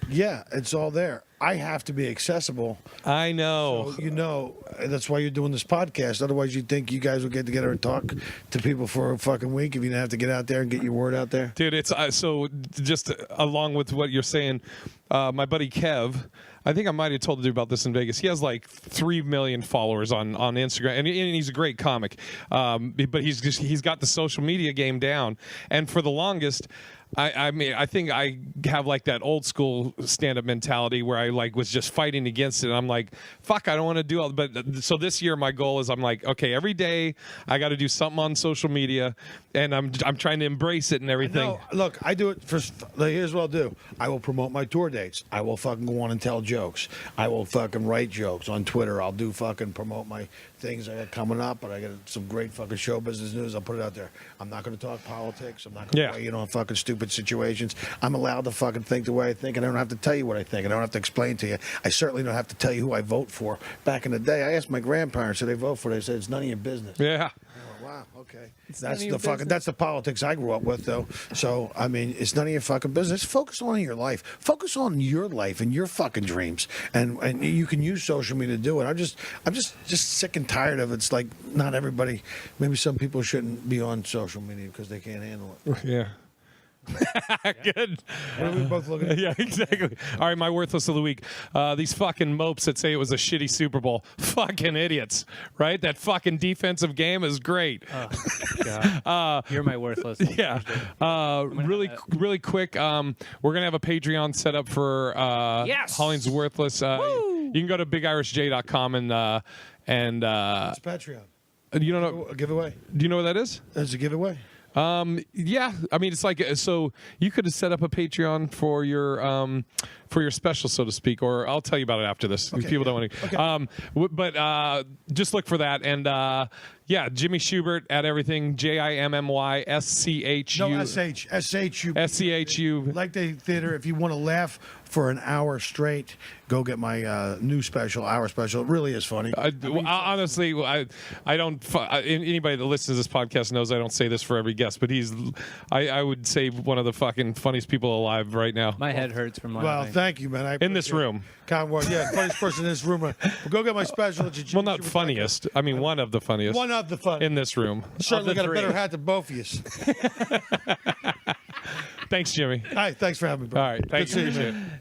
yeah, it's all there. I have to be accessible.
I know.
So, that's why you're doing this podcast. Otherwise, you'd think you guys would get together and talk to people for a fucking week if you didn't have to get out there and get your word out there.
Dude, it's so just along with what you're saying, my buddy Kev, I think I might have told you about this in Vegas. He has like 3 million followers on Instagram, and he's a great comic. But he's got the social media game down. And for the longest, I mean, I think I have like that old school stand-up mentality where I like was just fighting against it. And I'm like, fuck, I don't want to do all. But so this year, my goal is I'm like, okay, every day I got to do something on social media, and I'm trying to embrace it and everything.
No, look, I do it for. Here's what I'll do. I will promote my tour dates. I will fucking go on and tell jokes. I will fucking write jokes on Twitter. I'll do fucking promote my things I got coming up, but I got some great fucking show business news. I'll put it out there. I'm not going to talk politics. I'm not going to weigh in on fucking stupid situations. I'm allowed to fucking think the way I think, and I don't have to tell you what I think. I don't have to explain to you. I certainly don't have to tell you who I vote for. Back in the day, I asked my grandparents who they vote for. They said it's none of your business.
Yeah.
Wow. Okay. That's the politics I grew up with, though. So I mean, it's none of your fucking business. Focus on your life. Focus on your life and your fucking dreams. And you can use social media to do it. I'm just sick and tired of it. It's like not everybody. Maybe some people shouldn't be on social media because they can't handle it.
Yeah. Good.
What are we both looking at?
Yeah, exactly. All right, my worthless of the week. These fucking mopes that say it was a shitty Super Bowl. Fucking idiots, right? That fucking defensive game is great.
Oh, God. You're my worthless.
Yeah. Really quick. We're gonna have a Patreon set up for HollingsWorthless. You can go to bigirishj.com and
It's Patreon.
you don't know
A giveaway.
Do you know what that is?
It's a giveaway.
Yeah, I mean it's like so you could have set up a Patreon for your special, so to speak, or I'll tell you about it after this.
Okay,
People don't want to.
Okay.
But just look for that, and yeah, Jimmy Shubert at everything. JIMMYSCHU.
No SHU.
SCHU.
Like the theater. If you want to laugh for an hour straight, go get my new special, hour special. It really is funny.
Honestly, I don't. Anybody that listens to this podcast knows I don't say this for every guest, but I would say one of the fucking funniest people alive right now.
My head hurts from my.
Well, thank you, man.
In this room.
Funniest person in this room. Well, go get my special.
Well, not funniest. I mean, one of the funniest.
One of the funniest.
In this room.
Certainly got a better hat than both of you.
Thanks, Jimmy.
All right, thanks for having me, bro.
All right, thanks.
Good seeing you, man.